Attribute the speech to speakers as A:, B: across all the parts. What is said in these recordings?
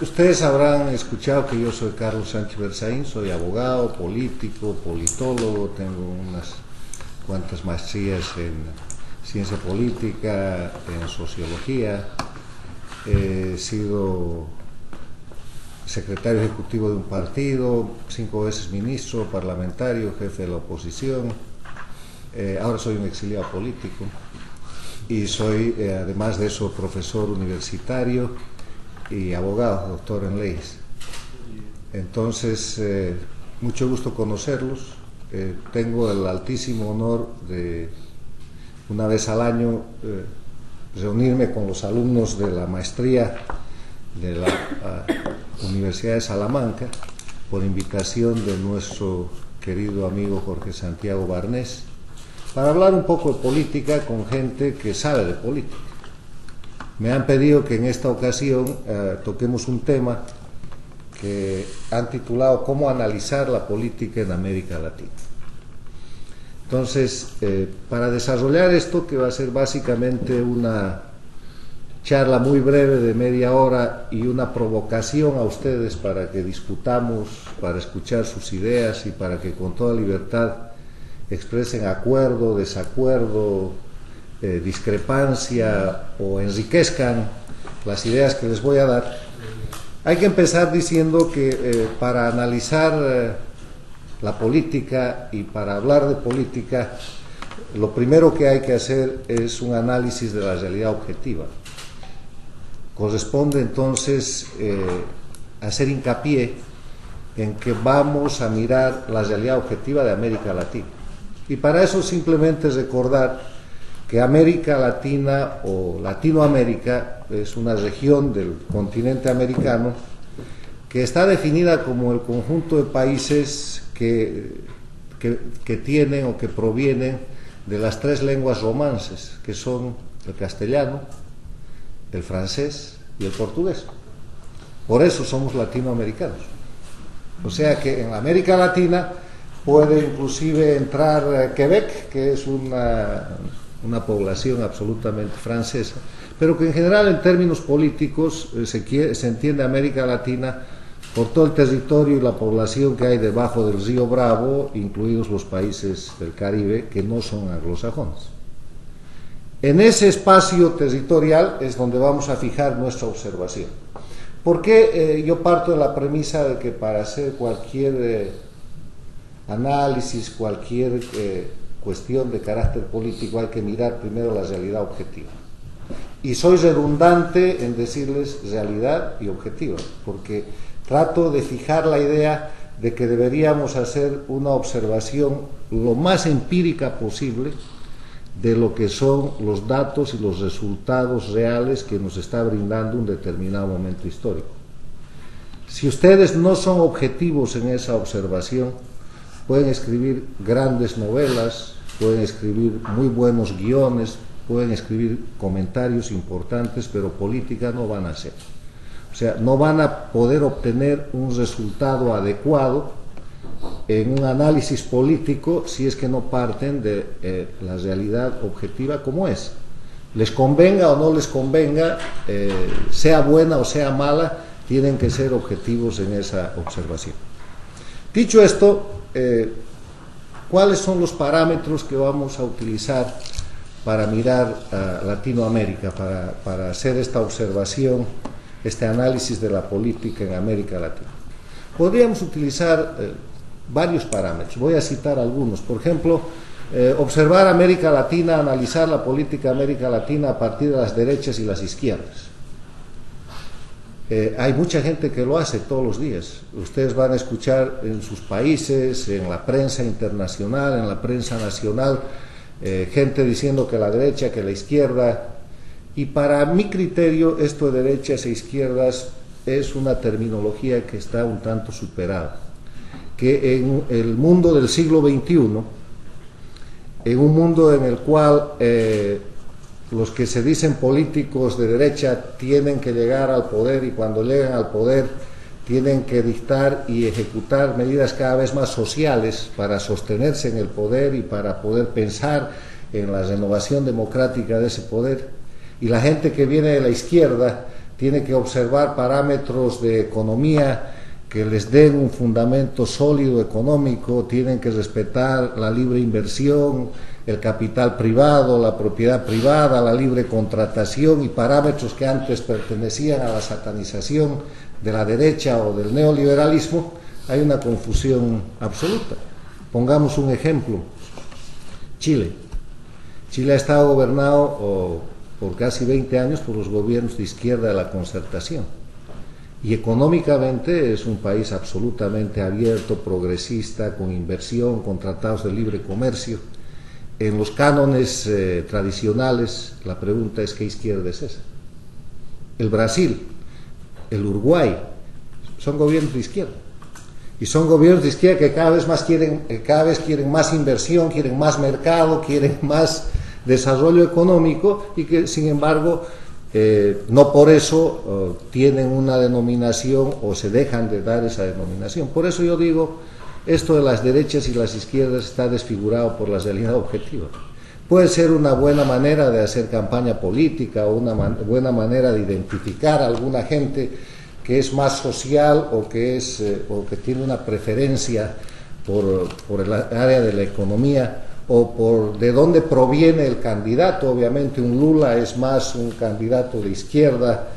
A: Ustedes habrán escuchado que yo soy Carlos Sánchez Berzaín, soy abogado, político, politólogo, tengo unas cuantas maestrías en ciencia política, en sociología, he sido secretario ejecutivo de un partido, 5 veces ministro, parlamentario, jefe de la oposición, ahora soy un exiliado político y soy, además de eso, profesor universitario y abogado, doctor en leyes. Entonces, mucho gusto conocerlos. Tengo el altísimo honor de, una vez al año, reunirme con los alumnos de la maestría de la Universidad de Salamanca, por invitación de nuestro querido amigo Jorge Santiago Barnés, para hablar un poco de política con gente que sabe de política. Me han pedido que en esta ocasión toquemos un tema que han titulado "Cómo analizar la política en América Latina". Entonces, para desarrollar esto, que va a ser básicamente una charla muy breve de media hora y una provocación a ustedes para que discutamos, para escuchar sus ideas y para que con toda libertad expresen acuerdo, desacuerdo, discrepancia o enriquezcan las ideas que les voy a dar. Hay que empezar diciendo que para analizar la política y para hablar de política, lo primero que hay que hacer es un análisis de la realidad objetiva. Corresponde entonces hacer hincapié en que vamos a mirar la realidad objetiva de América Latina. Y para eso simplemente recordar que América Latina o Latinoamérica es una región del continente americano que está definida como el conjunto de países que tienen o que provienen de las 3 lenguas romances, que son el castellano, el francés y el portugués. Por eso somos latinoamericanos. O sea que en América Latina puede inclusive entrar Quebec, que es una población absolutamente francesa, pero que en general en términos políticos se entiende América Latina por todo el territorio y la población que hay debajo del río Bravo, incluidos los países del Caribe que no son anglosajones. En ese espacio territorial es donde vamos a fijar nuestra observación. ¿Por qué yo parto de la premisa de que para hacer cualquier análisis, cualquier cuestión de carácter político hay que mirar primero la realidad objetiva? Y soy redundante en decirles realidad y objetiva, porque trato de fijar la idea de que deberíamos hacer una observación lo más empírica posible de lo que son los datos y los resultados reales que nos está brindando un determinado momento histórico. Si ustedes no son objetivos en esa observación, pueden escribir grandes novelas, pueden escribir muy buenos guiones, pueden escribir comentarios importantes, pero política no van a hacer. O sea, no van a poder obtener un resultado adecuado en un análisis político si es que no parten de la realidad objetiva como es. Les convenga o no les convenga, sea buena o sea mala, tienen que ser objetivos en esa observación. Dicho esto, ¿cuáles son los parámetros que vamos a utilizar para mirar a Latinoamérica, para hacer esta observación, este análisis de la política en América Latina? Podríamos utilizar varios parámetros, voy a citar algunos. Por ejemplo, observar América Latina, analizar la política de América Latina a partir de las derechas y las izquierdas. Hay mucha gente que lo hace todos los días. Ustedes van a escuchar en sus países, en la prensa internacional, en la prensa nacional, gente diciendo que la derecha, que la izquierda. Y para mi criterio, esto de derechas e izquierdas es una terminología que está un tanto superada. Que en el mundo del siglo XXI, en un mundo en el cual los que se dicen políticos de derecha tienen que llegar al poder y cuando llegan al poder tienen que dictar y ejecutar medidas cada vez más sociales para sostenerse en el poder y para poder pensar en la renovación democrática de ese poder, y la gente que viene de la izquierda tiene que observar parámetros de economía que les den un fundamento sólido económico, tienen que respetar la libre inversión, el capital privado, la propiedad privada, la libre contratación y parámetros que antes pertenecían a la satanización de la derecha o del neoliberalismo. Hay una confusión absoluta. Pongamos un ejemplo. Chile. Chile ha estado gobernado por casi 20 años por los gobiernos de izquierda de la Concertación. Y económicamente es un país absolutamente abierto, progresista, con inversión, con tratados de libre comercio. En los cánones tradicionales, la pregunta es: ¿qué izquierda es esa? El Brasil, el Uruguay, son gobiernos de izquierda. Y son gobiernos de izquierda que cada vez quieren más inversión, quieren más mercado, quieren más desarrollo económico, y que sin embargo no por eso tienen una denominación o se dejan de dar esa denominación. Por eso yo digo, esto de las derechas y las izquierdas está desfigurado por la realidad objetiva. Puede ser una buena manera de hacer campaña política o una buena manera de identificar a alguna gente que es más social o que tiene una preferencia por el área de la economía o por de dónde proviene el candidato. Obviamente un Lula es más un candidato de izquierda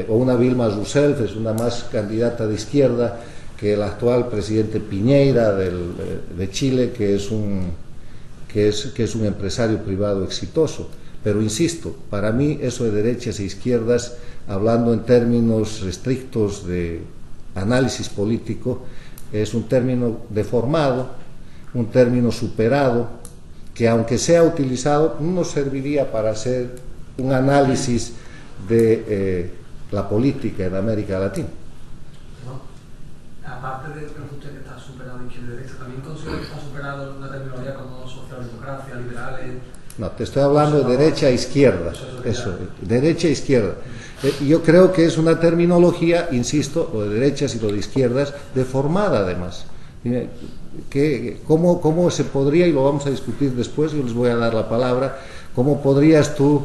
A: o una Dilma Rousseff es una más candidata de izquierda que el actual presidente Piñera de Chile, que es un empresario privado exitoso. Pero insisto, para mí eso de derechas e izquierdas, hablando en términos estrictos de análisis político, es un término deformado, un término superado, que aunque sea utilizado, no serviría para hacer un análisis de la política en América Latina.
B: Aparte de que usted que está superado izquierda y derecha, ¿también considera que está superado una terminología como socialdemocracia, liberales?
A: No, te estoy hablando de derecha e izquierda, eso, derecha e izquierda. Yo creo que es una terminología, insisto, lo de derechas y lo de izquierdas, deformada además. ¿Cómo se podría, y lo vamos a discutir después, yo les voy a dar la palabra, cómo podrías tú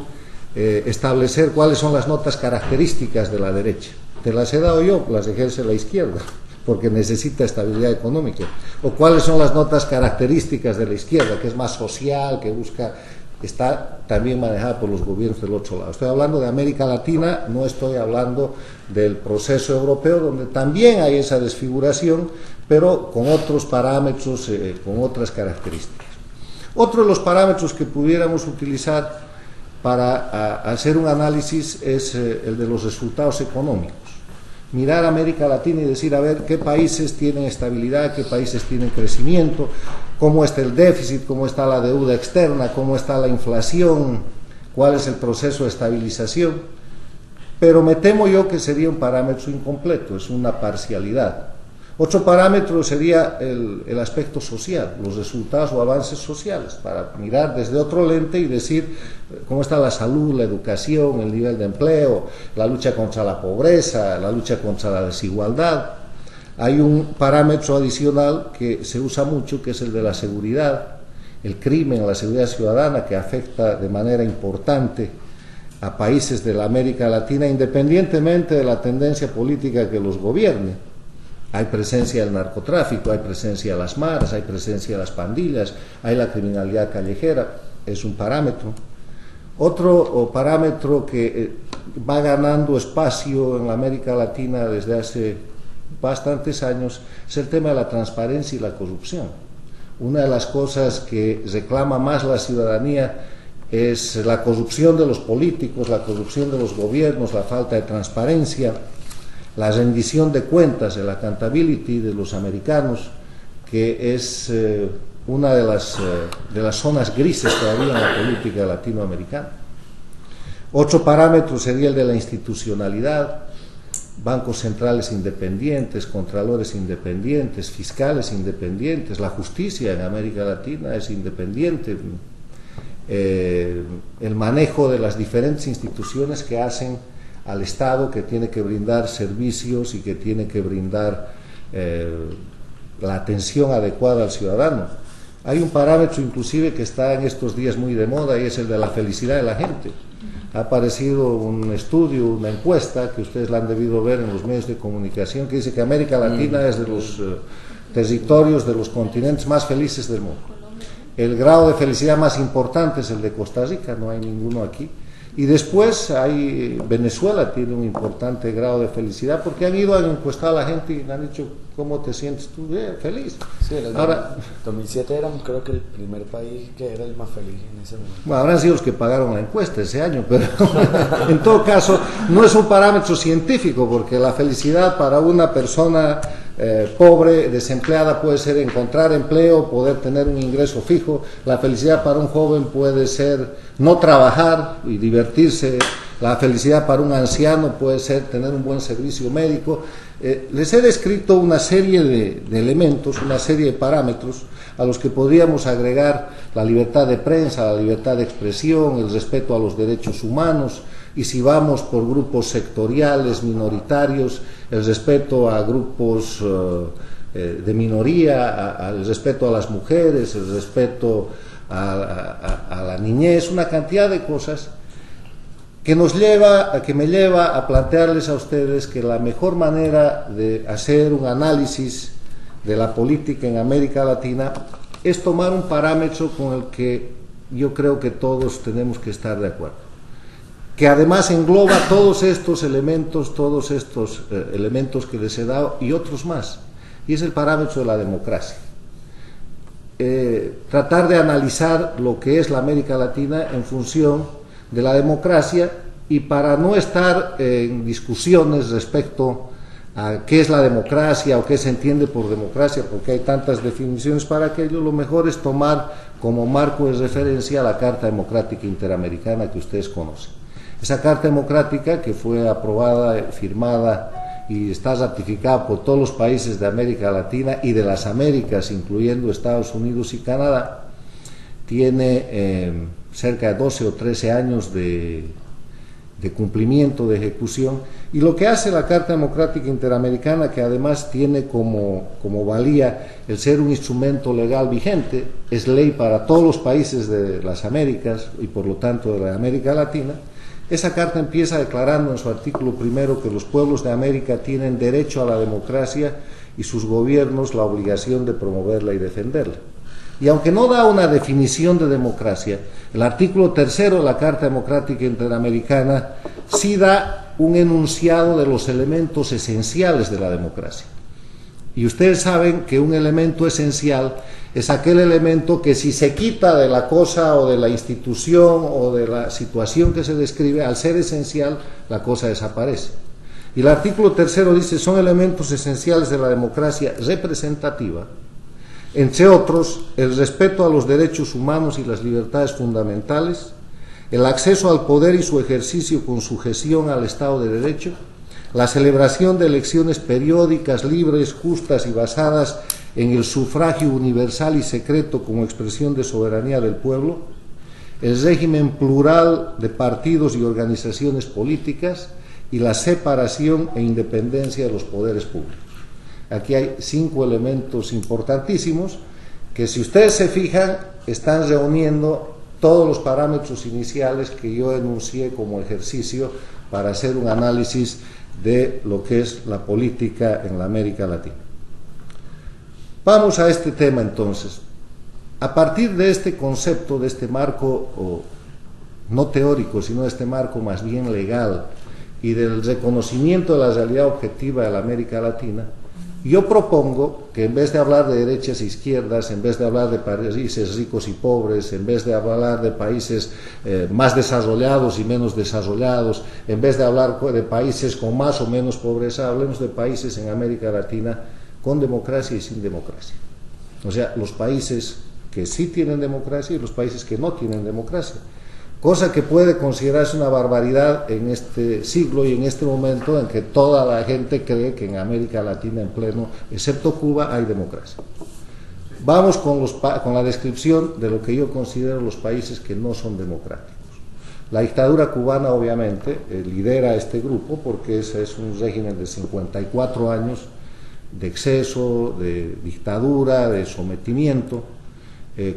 A: establecer cuáles son las notas características de la derecha? Te las he dado yo, las ejerce la izquierda, porque necesita estabilidad económica. O cuáles son las notas características de la izquierda, que es más social, que busca, está también manejada por los gobiernos del otro lado. Estoy hablando de América Latina, no estoy hablando del proceso europeo, donde también hay esa desfiguración, pero con otros parámetros, con otras características. Otro de los parámetros que pudiéramos utilizar para hacer un análisis es el de los resultados económicos. Mirar América Latina y decir, a ver, qué países tienen estabilidad, qué países tienen crecimiento, cómo está el déficit, cómo está la deuda externa, cómo está la inflación, cuál es el proceso de estabilización. Pero me temo yo que sería un parámetro incompleto, es una parcialidad. Otro parámetro sería el aspecto social, los resultados o avances sociales, para mirar desde otro lente y decir cómo está la salud, la educación, el nivel de empleo, la lucha contra la pobreza, la lucha contra la desigualdad. Hay un parámetro adicional que se usa mucho, que es el de la seguridad, el crimen, la seguridad ciudadana, que afecta de manera importante a países de la América Latina, independientemente de la tendencia política que los gobierne. Hay presencia del narcotráfico, hay presencia de las maras, hay presencia de las pandillas, hay la criminalidad callejera, es un parámetro. Otro parámetro que va ganando espacio en la América Latina desde hace bastantes años es el tema de la transparencia y la corrupción. Una de las cosas que reclama más la ciudadanía es la corrupción de los políticos, la corrupción de los gobiernos, la falta de transparencia, la rendición de cuentas, el accountability de los americanos, que es una de las zonas grises todavía en la política latinoamericana. Otro parámetro sería el de la institucionalidad, bancos centrales independientes, contralores independientes, fiscales independientes, la justicia en América Latina es independiente, el manejo de las diferentes instituciones que hacen al Estado, que tiene que brindar servicios y que tiene que brindar la atención adecuada al ciudadano. Hay un parámetro inclusive que está en estos días muy de moda y es el de la felicidad de la gente. ha aparecido un estudio, una encuesta, que ustedes la han debido ver en los medios de comunicación, que dice que América Latina es de los territorios, de los continentes más felices del mundo. El grado de felicidad más importante es el de Costa Rica, no hay ninguno aquí. Y después Venezuela tiene un importante grado de felicidad, porque han ido a encuestar a la gente y le han dicho, ¿cómo te sientes tú? Feliz.
C: Sí, ahora, 2007 era, creo que el primer país que era el más feliz en ese momento.
A: Bueno, habrán sido los que pagaron la encuesta ese año, pero en todo caso no es un parámetro científico, porque la felicidad para una persona pobre, desempleada, puede ser encontrar empleo, poder tener un ingreso fijo. La felicidad para un joven puede ser no trabajar y divertirse. La felicidad para un anciano puede ser tener un buen servicio médico. Les he descrito una serie de elementos, una serie de parámetros a los que podríamos agregar la libertad de prensa, la libertad de expresión, el respeto a los derechos humanos, y si vamos por grupos sectoriales, minoritarios, el respeto a grupos de minoría, el respeto a las mujeres, el respeto a la niñez, una cantidad de cosas que me lleva a plantearles a ustedes que la mejor manera de hacer un análisis de la política en América Latina es tomar un parámetro con el que yo creo que todos tenemos que estar de acuerdo, que además engloba todos estos elementos que les he dado y otros más, y es el parámetro de la democracia. Tratar de analizar lo que es la América Latina en función de la democracia, y para no estar en discusiones respecto a qué es la democracia o qué se entiende por democracia, porque hay tantas definiciones para aquello, lo mejor es tomar como marco de referencia la Carta Democrática Interamericana que ustedes conocen. Esa Carta Democrática, que fue aprobada, firmada y está ratificada por todos los países de América Latina y de las Américas, incluyendo Estados Unidos y Canadá, tiene cerca de 12 o 13 años de cumplimiento, de ejecución, y lo que hace la Carta Democrática Interamericana, que además tiene como valía el ser un instrumento legal vigente, es ley para todos los países de las Américas y por lo tanto de la América Latina. Esa carta empieza declarando en su artículo primero que los pueblos de América tienen derecho a la democracia y sus gobiernos la obligación de promoverla y defenderla. Y aunque no da una definición de democracia, el artículo tercero de la Carta Democrática Interamericana sí da un enunciado de los elementos esenciales de la democracia. Y ustedes saben que un elemento esencial es aquel elemento que, si se quita de la cosa o de la institución o de la situación que se describe, al ser esencial, la cosa desaparece. Y el artículo tercero dice: son elementos esenciales de la democracia representativa, entre otros, el respeto a los derechos humanos y las libertades fundamentales, el acceso al poder y su ejercicio con sujeción al Estado de Derecho, la celebración de elecciones periódicas, libres, justas y basadas en el sufragio universal y secreto como expresión de soberanía del pueblo, el régimen plural de partidos y organizaciones políticas y la separación e independencia de los poderes públicos. Aquí hay 5 elementos importantísimos que, si ustedes se fijan, están reuniendo todos los parámetros iniciales que yo enuncié como ejercicio para hacer un análisis de lo que es la política en la América Latina. Vamos a este tema entonces. A partir de este concepto, de este marco, no teórico, sino de este marco más bien legal, y del reconocimiento de la realidad objetiva de la América Latina, yo propongo que, en vez de hablar de derechas e izquierdas, en vez de hablar de países ricos y pobres, en vez de hablar de países más desarrollados y menos desarrollados, en vez de hablar de países con más o menos pobreza, hablemos de países en América Latina con democracia y sin democracia. O sea, los países que sí tienen democracia y los países que no tienen democracia. Cosa que puede considerarse una barbaridad en este siglo y en este momento en que toda la gente cree que en América Latina en pleno, excepto Cuba, hay democracia. Vamos con la descripción de lo que yo considero los países que no son democráticos. La dictadura cubana, obviamente, lidera este grupo, porque ese es un régimen de 54 años de exceso, de dictadura, de sometimiento.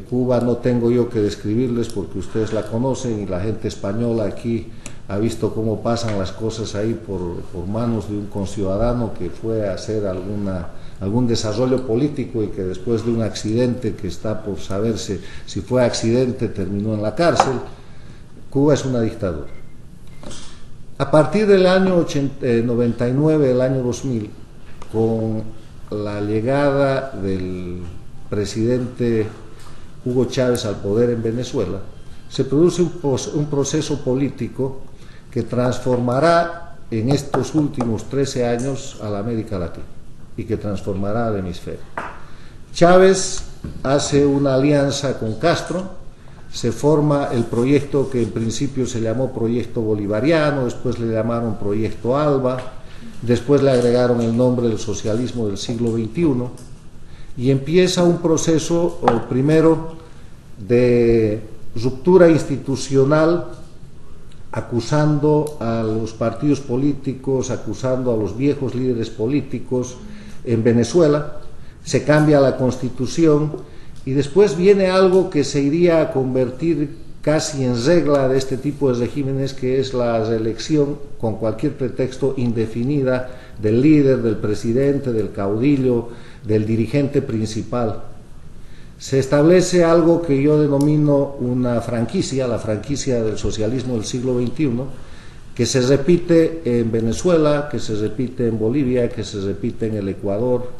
A: Cuba no tengo yo que describirles porque ustedes la conocen y la gente española aquí ha visto cómo pasan las cosas ahí por manos de un conciudadano que fue a hacer algún desarrollo político y que después de un accidente que está por saberse si fue accidente terminó en la cárcel. Cuba es una dictadura. A partir del año 99, el año 2000, con la llegada del presidente Hugo Chávez al poder en Venezuela, se produce un proceso político que transformará en estos últimos 13 años a la América Latina y que transformará al hemisferio. Chávez hace una alianza con Castro, se forma el proyecto que en principio se llamó Proyecto Bolivariano, después le llamaron Proyecto Alba, después le agregaron el nombre del socialismo del siglo XXI, y empieza un proceso primero de ruptura institucional, acusando a los partidos políticos, acusando a los viejos líderes políticos en Venezuela. Se cambia la constitución y después viene algo que se iría a convertir casi en regla de este tipo de regímenes, que es la reelección con cualquier pretexto indefinida del líder, del presidente, del caudillo, del dirigente principal. Se establece algo que yo denomino una franquicia, la franquicia del socialismo del siglo XXI, que se repite en Venezuela, que se repite en Bolivia, que se repite en el Ecuador,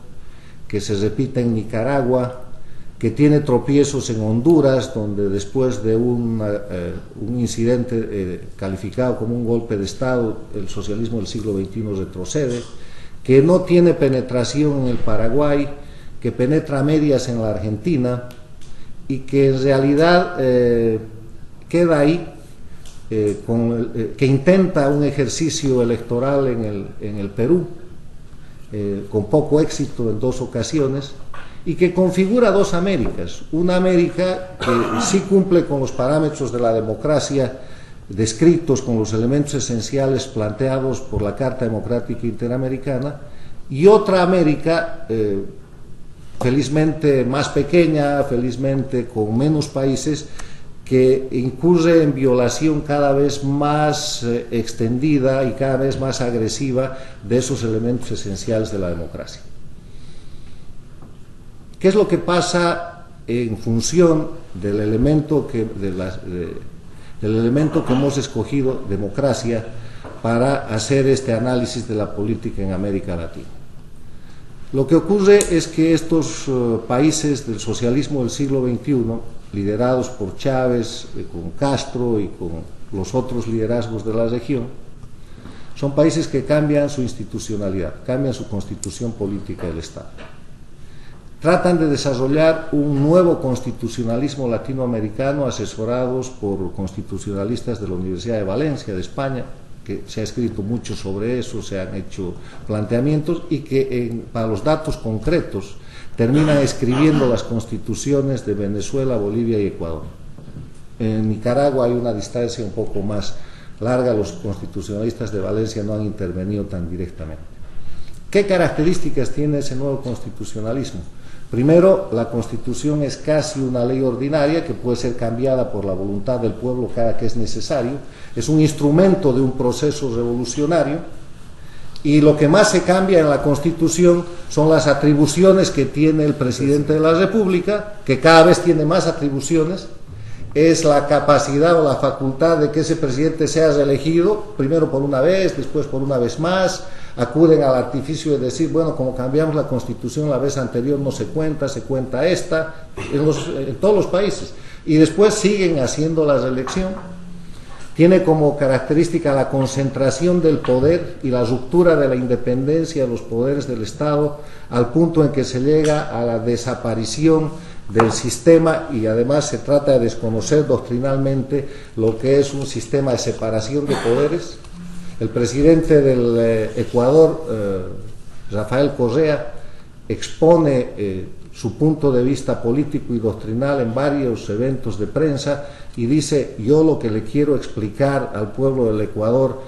A: que se repite en Nicaragua, que tiene tropiezos en Honduras, donde después de un incidente calificado como un golpe de Estado, el socialismo del siglo XXI retrocede, que no tiene penetración en el Paraguay, que penetra a medias en la Argentina y que en realidad queda ahí, que intenta un ejercicio electoral en el Perú, con poco éxito en 2 ocasiones, y que configura 2 Américas, una América que sí cumple con los parámetros de la democracia descritos con los elementos esenciales planteados por la Carta Democrática Interamericana, y otra América felizmente más pequeña, felizmente con menos países, que incurre en violación cada vez más extendida y cada vez más agresiva de esos elementos esenciales de la democracia. ¿Qué es lo que pasa en función del elemento que hemos escogido, democracia, para hacer este análisis de la política en América Latina? Lo que ocurre es que estos países del socialismo del siglo XXI, liderados por Chávez, con Castro y con los otros liderazgos de la región, son países que cambian su institucionalidad, cambian su constitución política del Estado. Tratan de desarrollar un nuevo constitucionalismo latinoamericano asesorados por constitucionalistas de la Universidad de Valencia, de España, que se ha escrito mucho sobre eso, se han hecho planteamientos y que para los datos concretos terminan escribiendo las constituciones de Venezuela, Bolivia y Ecuador. En Nicaragua hay una distancia un poco más larga, los constitucionalistas de Valencia no han intervenido tan directamente. ¿Qué características tiene ese nuevo constitucionalismo? Primero, la Constitución es casi una ley ordinaria que puede ser cambiada por la voluntad del pueblo cada que es necesario, es un instrumento de un proceso revolucionario, y lo que más se cambia en la Constitución son las atribuciones que tiene el presidente de la República, que cada vez tiene más atribuciones, es la capacidad o la facultad de que ese presidente sea reelegido, primero por una vez, después por una vez más. Acuden al artificio de decir, bueno, como cambiamos la Constitución la vez anterior no se cuenta esta, en todos los países, y después siguen haciendo la reelección. Tiene como característica la concentración del poder y la ruptura de la independencia de los poderes del Estado, al punto en que se llega a la desaparición del sistema, y además se trata de desconocer doctrinalmente lo que es un sistema de separación de poderes. El presidente del Ecuador, Rafael Correa, expone su punto de vista político y doctrinal en varios eventos de prensa y dice: yo lo que le quiero explicar al pueblo del Ecuador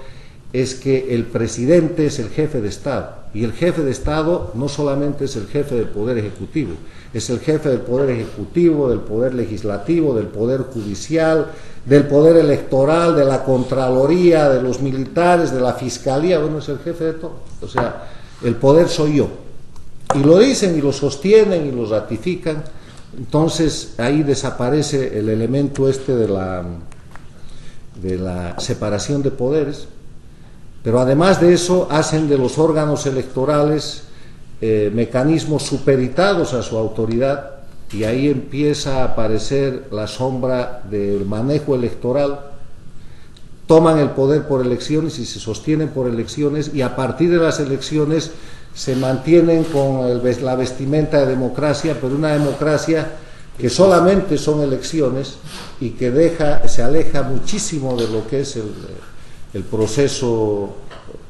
A: es que el presidente es el jefe de Estado, y el jefe de Estado no solamente es el jefe del Poder Ejecutivo, es el jefe del Poder Ejecutivo, del Poder Legislativo, del Poder Judicial, del Poder Electoral, de la Contraloría, de los militares, de la Fiscalía, bueno, es el jefe de todo. O sea, el poder soy yo. Y lo dicen y lo sostienen y lo ratifican. Entonces ahí desaparece el elemento este de la separación de poderes. Pero además de eso hacen de los órganos electorales mecanismos supeditados a su autoridad, y ahí empieza a aparecer la sombra del manejo electoral. Toman el poder por elecciones y se sostienen por elecciones, y a partir de las elecciones se mantienen con la vestimenta de democracia, pero una democracia que solamente son elecciones y que se aleja muchísimo de lo que es el proceso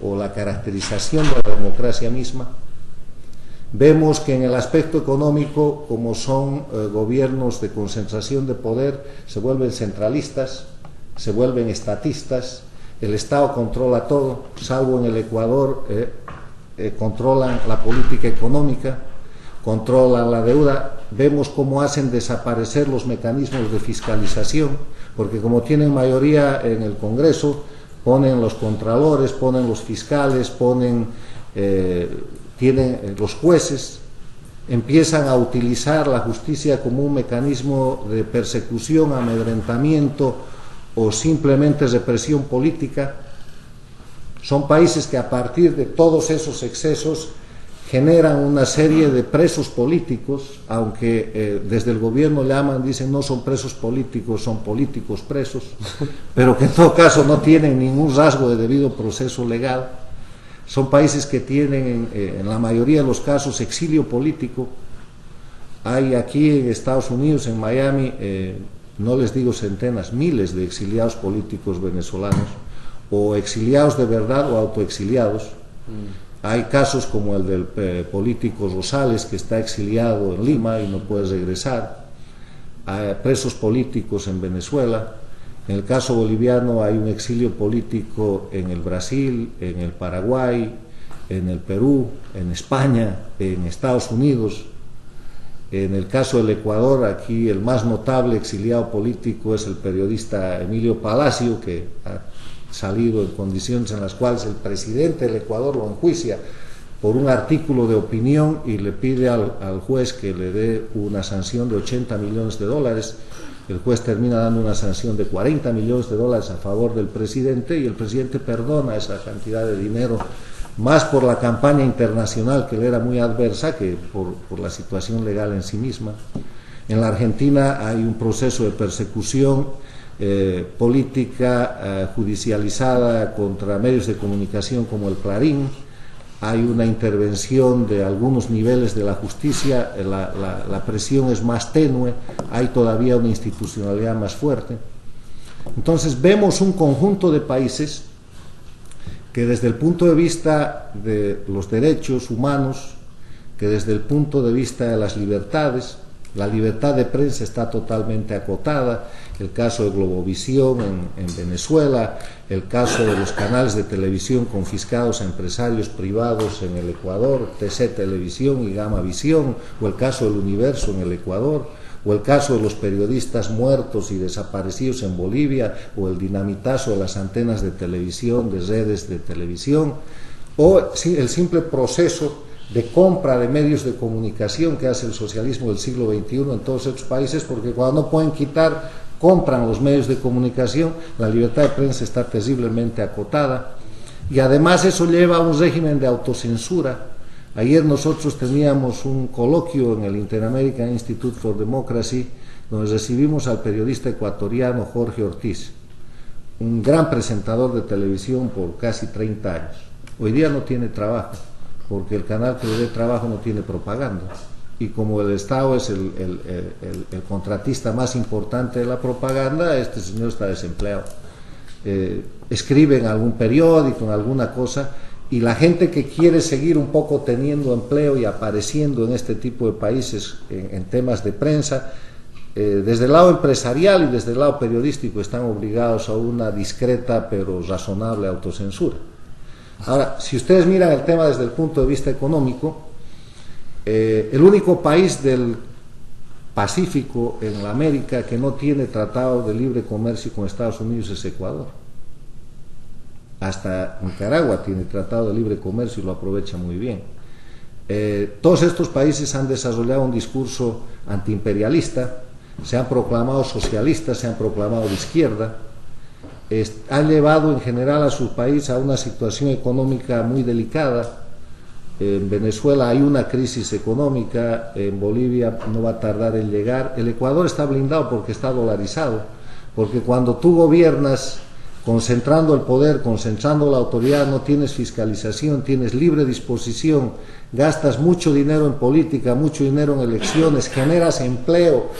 A: o la caracterización de la democracia misma. Vemos que en el aspecto económico, como son gobiernos de concentración de poder, se vuelven centralistas, se vuelven estatistas, el Estado controla todo, salvo en el Ecuador, controlan la política económica, controlan la deuda. Vemos cómo hacen desaparecer los mecanismos de fiscalización, porque como tienen mayoría en el Congreso, ponen los contralores, ponen los fiscales, tienen los jueces, empiezan a utilizar la justicia como un mecanismo de persecución, amedrentamiento o simplemente represión política. Son países que a partir de todos esos excesos generan una serie de presos políticos, aunque desde el gobierno dicen no son presos políticos, son políticos presos, pero que en todo caso no tienen ningún rasgo de debido proceso legal. Son países que tienen en la mayoría de los casos exilio político. Hay aquí en Estados Unidos, en Miami, no les digo centenas, miles de exiliados políticos venezolanos, o exiliados de verdad o autoexiliados. Hay casos como el del político Rosales, que está exiliado en Lima y no puede regresar. Hay presos políticos en Venezuela. En el caso boliviano hay un exilio político en el Brasil, en el Paraguay, en el Perú, en España, en Estados Unidos. En el caso del Ecuador, aquí el más notable exiliado político es el periodista Emilio Palacio, que ha salido en condiciones en las cuales el presidente del Ecuador lo enjuicia por un artículo de opinión y le pide al juez que le dé una sanción de $80 millones. El juez termina dando una sanción de $40 millones a favor del presidente, y el presidente perdona esa cantidad de dinero, más por la campaña internacional que le era muy adversa que por la situación legal en sí misma. En la Argentina hay un proceso de persecución política judicializada contra medios de comunicación como el Clarín. Hay una intervención de algunos niveles de la justicia, la presión es más tenue, hay todavía una institucionalidad más fuerte. Entonces vemos un conjunto de países que desde el punto de vista de los derechos humanos, que desde el punto de vista de las libertades, la libertad de prensa está totalmente acotada. El caso de Globovisión en Venezuela, el caso de los canales de televisión confiscados a empresarios privados en el Ecuador, TC Televisión y Gama Visión, o el caso del Universo en el Ecuador, o el caso de los periodistas muertos y desaparecidos en Bolivia, o el dinamitazo de las antenas de televisión, de redes de televisión, o el simple proceso de compra de medios de comunicación que hace el socialismo del siglo XXI en todos estos países, porque cuando no pueden quitar, compran los medios de comunicación. La libertad de prensa está terriblemente acotada, y además eso lleva a un régimen de autocensura. Ayer nosotros teníamos un coloquio en el Inter-American Institute for Democracy, donde recibimos al periodista ecuatoriano Jorge Ortiz, un gran presentador de televisión por casi 30 años. Hoy día no tiene trabajo, porque el canal que le dé trabajo no tiene propaganda, y como el Estado es el contratista más importante de la propaganda, este señor está desempleado. Escribe en algún periódico, en alguna cosa, y la gente que quiere seguir un poco teniendo empleo y apareciendo en este tipo de países en temas de prensa, desde el lado empresarial y desde el lado periodístico están obligados a una discreta pero razonable autocensura. Ahora, si ustedes miran el tema desde el punto de vista económico, el único país del Pacífico en la América que no tiene tratado de libre comercio con Estados Unidos es Ecuador. Hasta Nicaragua tiene tratado de libre comercio y lo aprovecha muy bien. Todos estos países han desarrollado un discurso antiimperialista, se han proclamado socialistas, se han proclamado de izquierda, han llevado en general a su país a una situación económica muy delicada. En Venezuela hay una crisis económica, en Bolivia no va a tardar en llegar. El Ecuador está blindado porque está dolarizado, porque cuando tú gobiernas concentrando el poder, concentrando la autoridad, no tienes fiscalización, tienes libre disposición, gastas mucho dinero en política, mucho dinero en elecciones, generas empleo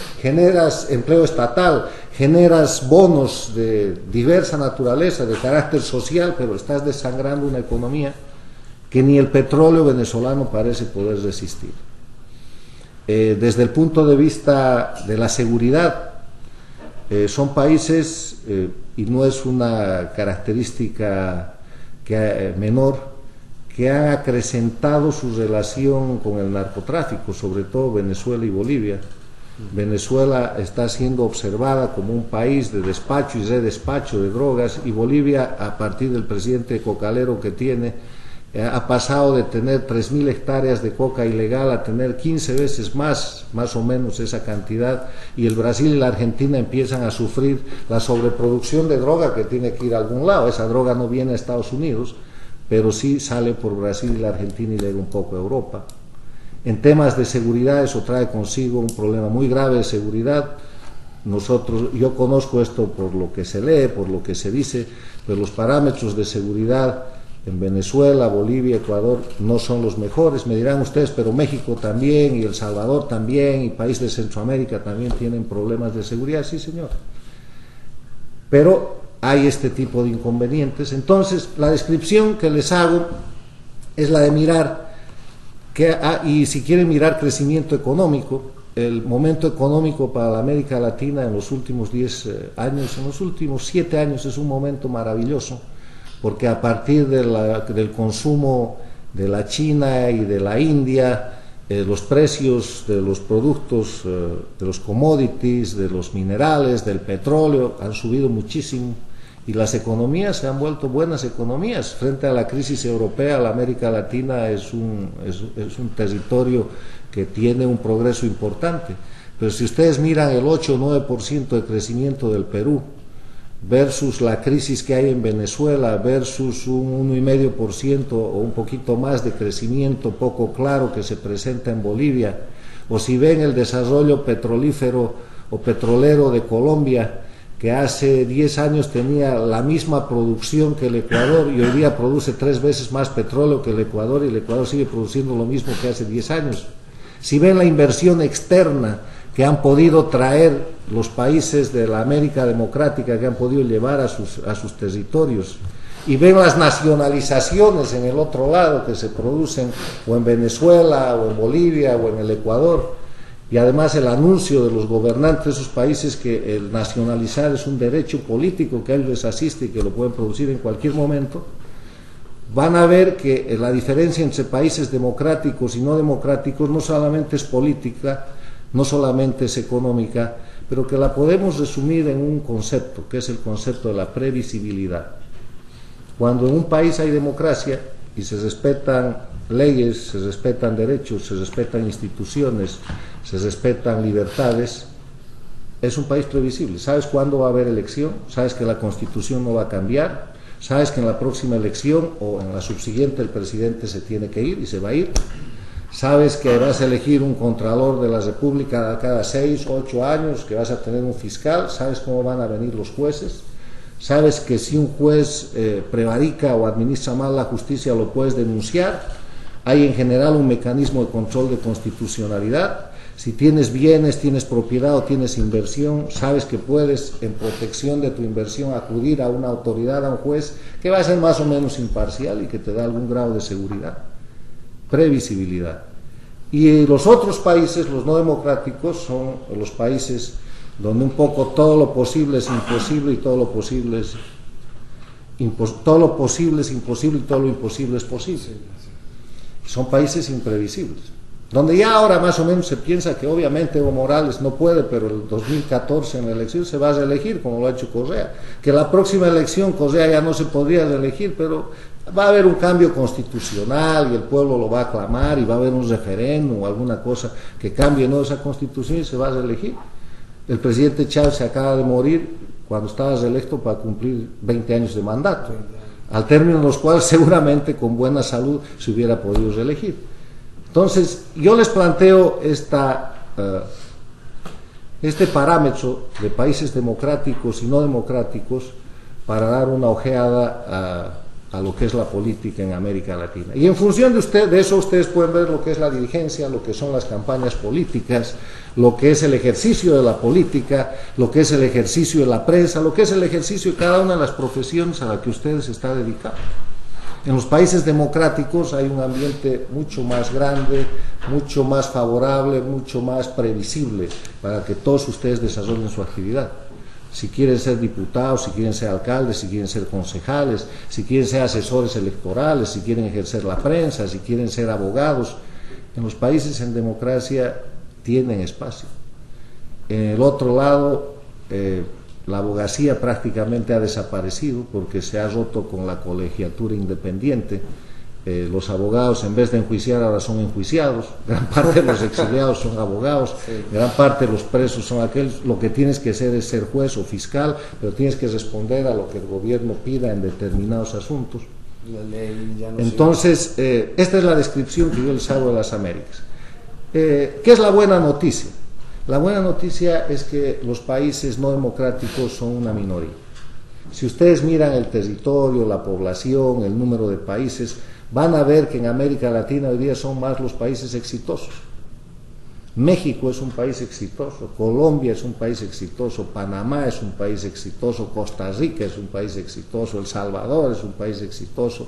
A: estatal, generas bonos de diversa naturaleza, de carácter social, pero estás desangrando una economía que ni el petróleo venezolano parece poder resistir. Desde el punto de vista de la seguridad, son países, y no es una característica menor, que han acrecentado su relación con el narcotráfico, sobre todo Venezuela y Bolivia. Venezuela está siendo observada como un país de despacho y redespacho de drogas, y Bolivia, a partir del presidente cocalero que tiene, ha pasado de tener 3.000 hectáreas de coca ilegal a tener 15 veces más o menos esa cantidad, y el Brasil y la Argentina empiezan a sufrir la sobreproducción de droga que tiene que ir a algún lado. Esa droga no viene a Estados Unidos, pero sí sale por Brasil y la Argentina y llega un poco a Europa. En temas de seguridad, eso trae consigo un problema muy grave de seguridad. Yo conozco esto por lo que se lee, por lo que se dice, pero los parámetros de seguridad en Venezuela, Bolivia, Ecuador no son los mejores. Me dirán ustedes, pero México también, y El Salvador también, y países de Centroamérica también tienen problemas de seguridad. Sí, señor. Pero hay este tipo de inconvenientes. Entonces, la descripción que les hago es la de mirar, y si quieren mirar crecimiento económico, el momento económico para la América Latina en los últimos 10 años, en los últimos 7 años, es un momento maravilloso, porque a partir del consumo de la China y de la India, los precios de los productos, de los commodities, de los minerales, del petróleo, han subido muchísimo, y las economías se han vuelto buenas economías. Frente a la crisis europea, la América Latina es un territorio que tiene un progreso importante. Pero si ustedes miran el 8 o 9% de crecimiento del Perú, versus la crisis que hay en Venezuela, versus un 1,5% o un poquito más de crecimiento poco claro que se presenta en Bolivia, o si ven el desarrollo petrolífero o petrolero de Colombia, que hace 10 años tenía la misma producción que el Ecuador y hoy día produce 3 veces más petróleo que el Ecuador, y el Ecuador sigue produciendo lo mismo que hace 10 años. Si ven la inversión externa que han podido traer los países de la América democrática, que han podido llevar a sus territorios, y ven las nacionalizaciones en el otro lado que se producen o en Venezuela o en Bolivia o en el Ecuador, y además el anuncio de los gobernantes de esos países que el nacionalizar es un derecho político que a ellos les asiste y que lo pueden producir en cualquier momento, van a ver que la diferencia entre países democráticos y no democráticos no solamente es política, no solamente es económica, pero que la podemos resumir en un concepto, que es el concepto de la previsibilidad. Cuando en un país hay democracia y se respetan leyes, se respetan derechos, se respetan instituciones, se respetan libertades, es un país previsible. Sabes cuándo va a haber elección, sabes que la Constitución no va a cambiar, sabes que en la próxima elección o en la subsiguiente el presidente se tiene que ir y se va a ir. Sabes que vas a elegir un contralor de la República cada 6 o 8 años, que vas a tener un fiscal, sabes cómo van a venir los jueces, sabes que si un juez prevarica o administra mal la justicia lo puedes denunciar, hay en general un mecanismo de control de constitucionalidad, si tienes bienes, tienes propiedad o tienes inversión, sabes que puedes en protección de tu inversión acudir a una autoridad, a un juez que va a ser más o menos imparcial y que te da algún grado de seguridad. Previsibilidad. Y los otros países, los no democráticos, son los países donde un poco todo lo posible es imposible y todo lo posible es todo lo posible es imposible y todo lo imposible es posible. Son países imprevisibles, donde ya ahora más o menos se piensa que obviamente Evo Morales no puede, pero el 2014 en la elección se va a reelegir, como lo ha hecho Correa, que la próxima elección Correa ya no se podría reelegir, pero va a haber un cambio constitucional y el pueblo lo va a aclamar y va a haber un referéndum o alguna cosa que cambie esa constitución y se va a reelegir. El presidente Chávez se acaba de morir cuando estaba reelecto para cumplir 20 años de mandato, al término de los cuales seguramente con buena salud se hubiera podido reelegir. Entonces, yo les planteo este parámetro de países democráticos y no democráticos para dar una ojeada a lo que es la política en América Latina. Y en función de eso ustedes pueden ver lo que es la dirigencia, lo que son las campañas políticas, lo que es el ejercicio de la política, lo que es el ejercicio de la prensa, lo que es el ejercicio de cada una de las profesiones a la que ustedes están dedicados. En los países democráticos hay un ambiente mucho más grande, mucho más favorable, mucho más previsible para que todos ustedes desarrollen su actividad. Si quieren ser diputados, si quieren ser alcaldes, si quieren ser concejales, si quieren ser asesores electorales, si quieren ejercer la prensa, si quieren ser abogados, en los países en democracia tienen espacio. En el otro lado, la abogacía prácticamente ha desaparecido porque se ha roto con la colegiatura independiente. Los abogados, en vez de enjuiciar, ahora son enjuiciados. Gran parte de los exiliados son abogados, gran parte de los presos son aquellos. Lo que tienes que hacer es ser juez o fiscal, pero tienes que responder a lo que el gobierno pida en determinados asuntos.
C: La ley ya no
A: Entonces, esta es la descripción que yo les hago de las Américas. ¿Qué es la buena noticia? La buena noticia es que los países no democráticos son una minoría. Si ustedes miran el territorio, la población, el número de países, van a ver que en América Latina hoy día son más los países exitosos. México es un país exitoso, Colombia es un país exitoso, Panamá es un país exitoso, Costa Rica es un país exitoso, El Salvador es un país exitoso,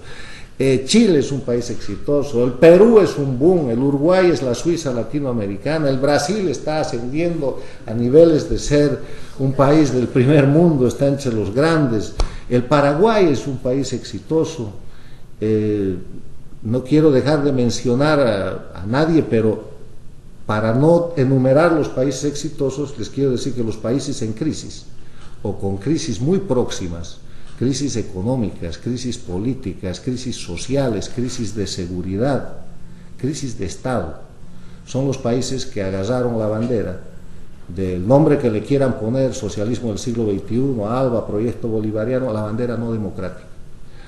A: Chile es un país exitoso, el Perú es un boom, el Uruguay es la Suiza latinoamericana, el Brasil está ascendiendo a niveles de ser un país del primer mundo, está entre los grandes, el Paraguay es un país exitoso. No quiero dejar de mencionar a nadie, pero para no enumerar los países exitosos, les quiero decir que los países en crisis, o con crisis muy próximas, crisis económicas, crisis políticas, crisis sociales, crisis de seguridad, crisis de Estado, son los países que agarraron la bandera del nombre que le quieran poner, socialismo del siglo XXI, ALBA, proyecto bolivariano, la bandera no democrática.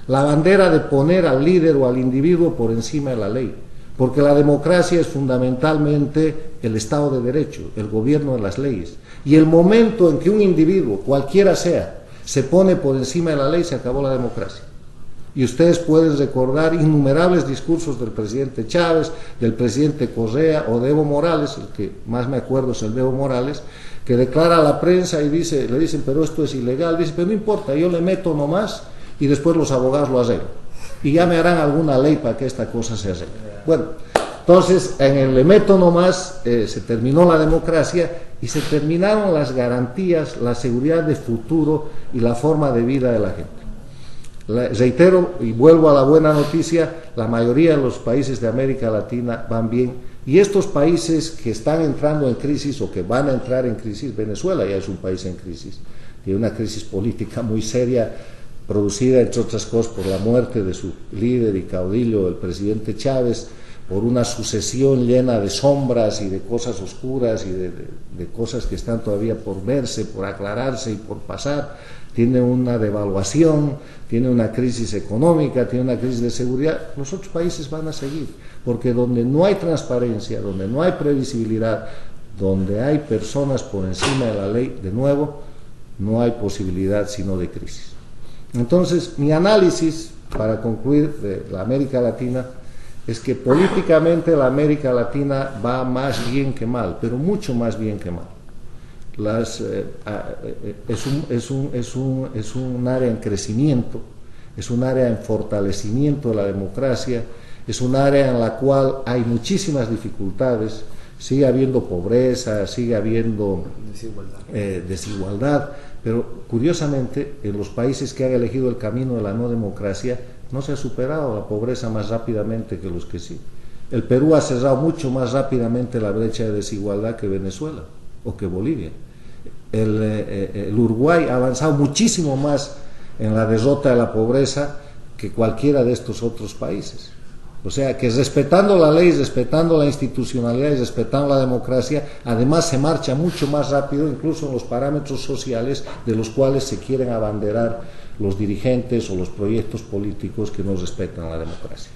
A: La bandera de poner al líder o al individuo por encima de la ley, porque la democracia es fundamentalmente el Estado de Derecho, el gobierno de las leyes, y el momento en que un individuo, cualquiera sea, se pone por encima de la ley, se acabó la democracia. Y ustedes pueden recordar innumerables discursos del presidente Chávez, del presidente Correa o de Evo Morales, el que más me acuerdo es el de Evo Morales, que declara a la prensa y le dicen, pero esto es ilegal, dice, pero no importa, yo le meto nomás y después los abogados lo arreglan. Y ya me harán alguna ley para que esta cosa se arregle. Bueno, entonces en el le meto nomás se terminó la democracia y se terminaron las garantías, la seguridad de futuro y la forma de vida de la gente. Reitero y vuelvo a la buena noticia, la mayoría de los países de América Latina van bien, y estos países que están entrando en crisis o que van a entrar en crisis, Venezuela ya es un país en crisis, tiene una crisis política muy seria, producida entre otras cosas por la muerte de su líder y caudillo, el presidente Chávez, por una sucesión llena de sombras y de cosas oscuras y de cosas que están todavía por verse, por aclararse y por pasar. Tiene una devaluación, tiene una crisis económica, tiene una crisis de seguridad. Los otros países van a seguir, porque donde no hay transparencia, donde no hay previsibilidad, donde hay personas por encima de la ley, de nuevo, no hay posibilidad sino de crisis. Entonces, mi análisis, para concluir, de la América Latina, es que políticamente la América Latina va más bien que mal, pero mucho más bien que mal. Es un área en crecimiento, es un área en fortalecimiento de la democracia, Es un área en la cual hay muchísimas dificultades, sigue habiendo pobreza, sigue habiendo desigualdad, pero curiosamente en los países que han elegido el camino de la no democracia no se ha superado la pobreza más rápidamente que los que sí. El Perú ha cerrado mucho más rápidamente la brecha de desigualdad que Venezuela o que Bolivia. El Uruguay ha avanzado muchísimo más en la derrota de la pobreza que cualquiera de estos otros países. O sea que respetando la ley, respetando la institucionalidad y respetando la democracia, además se marcha mucho más rápido, incluso en los parámetros sociales de los cuales se quieren abanderar los dirigentes o los proyectos políticos que no respetan la democracia.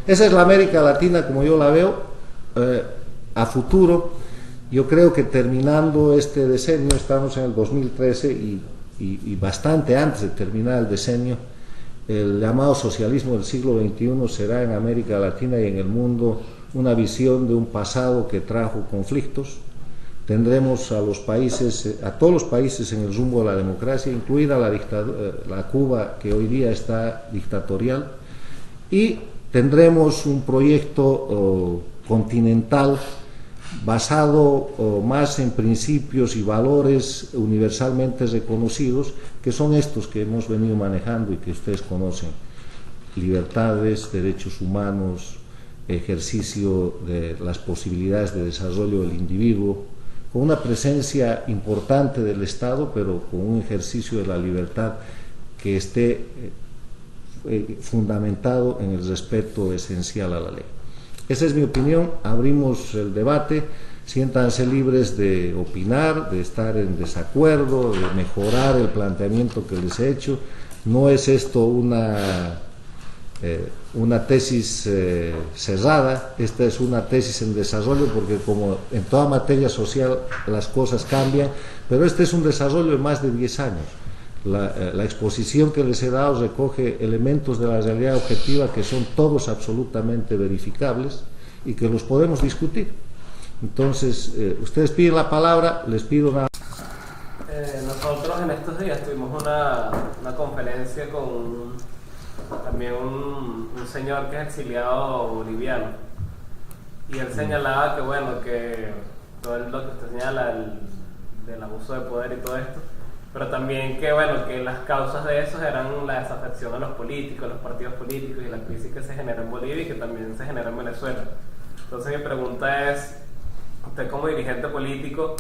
A: Esa es la América Latina como yo la veo a futuro. Yo creo que terminando este decenio, estamos en el 2013 y bastante antes de terminar el decenio, el llamado socialismo del siglo XXI será en América Latina y en el mundo una visión de un pasado que trajo conflictos. Tendremos a los países, a todos los países en el rumbo de la democracia, incluida la Cuba que hoy día está dictatorial, y tendremos un proyecto continental basado más en principios y valores universalmente reconocidos, que son estos que hemos venido manejando y que ustedes conocen: libertades, derechos humanos, ejercicio de las posibilidades de desarrollo del individuo, con una presencia importante del Estado, pero con un ejercicio de la libertad que esté fundamentado en el respeto esencial a la ley. Esa es mi opinión. Abrimos el debate, siéntanse libres de opinar, de estar en desacuerdo, de mejorar el planteamiento que les he hecho. No es esto una tesis cerrada, esta es una tesis en desarrollo, porque como en toda materia social las cosas cambian, pero este es un desarrollo de más de 10 años. La exposición que les he dado recoge elementos de la realidad objetiva que son todos absolutamente verificables y que los podemos discutir. Entonces, ustedes piden la palabra, les pido nada.
D: Nosotros en estos días tuvimos una conferencia con también un señor que es exiliado boliviano, y él señalaba que, bueno, que todo lo que usted señala del abuso de poder y todo esto, pero también que, bueno, que las causas de eso eran la desafección a los políticos, los partidos políticos y la crisis que se genera en Bolivia y que también se genera en Venezuela. Entonces mi pregunta es, usted como dirigente político,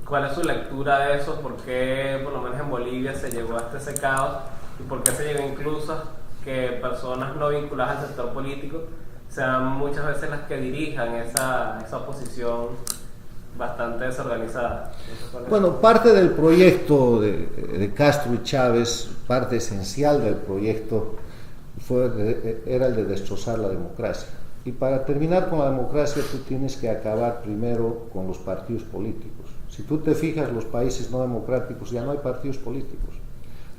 D: ¿cuál es su lectura de eso? ¿Por qué, por lo menos en Bolivia, se llegó hasta ese caos? ¿Y por qué se llegó incluso a que personas no vinculadas al sector político sean muchas veces las que dirijan esa oposición bastante desorganizada?
A: Bueno, parte del proyecto de Castro y Chávez, parte esencial del proyecto era el de destrozar la democracia. Y para terminar con la democracia tú tienes que acabar primero con los partidos políticos. Si tú te fijas, los países no democráticos ya no hay partidos políticos.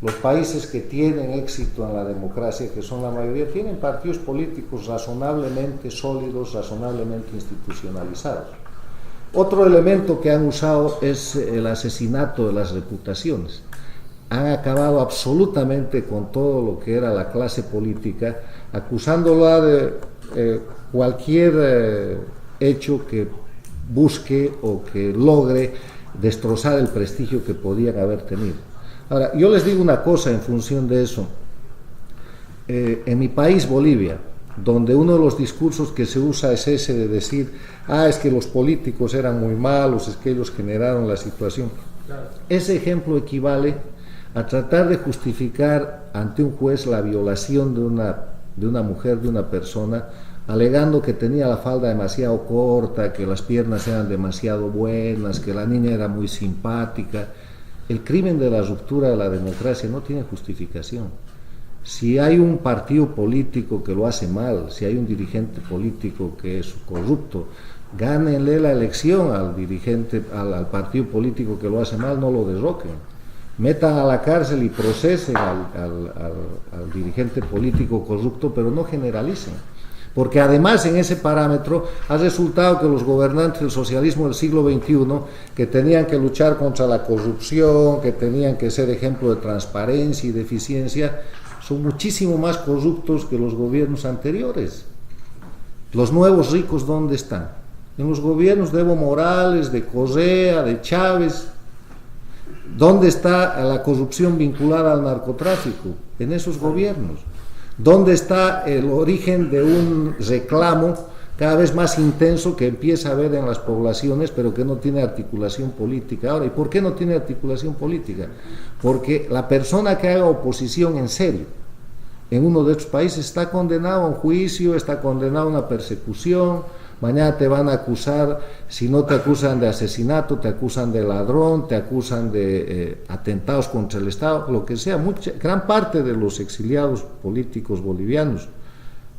A: Los países que tienen éxito en la democracia, que son la mayoría, tienen partidos políticos razonablemente sólidos, razonablemente institucionalizados. Otro elemento que han usado es el asesinato de las reputaciones. Han acabado absolutamente con todo lo que era la clase política, acusándola de cualquier hecho que busque o que logre destrozar el prestigio que podían haber tenido. Ahora, yo les digo una cosa en función de eso. En mi país, Bolivia, donde uno de los discursos que se usa es ese de decir, es que los políticos eran muy malos, es que ellos generaron la situación. Claro. Ese ejemplo equivale a tratar de justificar ante un juez la violación de una mujer, de una persona, alegando que tenía la falda demasiado corta, que las piernas eran demasiado buenas, que la niña era muy simpática. El crimen de la ruptura de la democracia no tiene justificación. Si hay un partido político que lo hace mal, si hay un dirigente político que es corrupto, gánenle la elección al dirigente, al partido político que lo hace mal, no lo derroquen. Metan a la cárcel y procesen al dirigente político corrupto, pero no generalicen. Porque además en ese parámetro ha resultado que los gobernantes del socialismo del siglo XXI, que tenían que luchar contra la corrupción, que tenían que ser ejemplo de transparencia y de eficiencia, son muchísimo más corruptos que los gobiernos anteriores. Los nuevos ricos, ¿dónde están? En los gobiernos de Evo Morales, de Correa, de Chávez. ¿Dónde está la corrupción vinculada al narcotráfico? En esos gobiernos. ¿Dónde está el origen de un reclamo cada vez más intenso que empieza a haber en las poblaciones, pero que no tiene articulación política? Ahora, ¿y por qué no tiene articulación política? Porque la persona que haga oposición en serio en uno de estos países está condenado a un juicio, está condenado a una persecución. Mañana te van a acusar, si no te acusan de asesinato, te acusan de ladrón, te acusan de atentados contra el Estado, lo que sea. Gran parte de los exiliados políticos bolivianos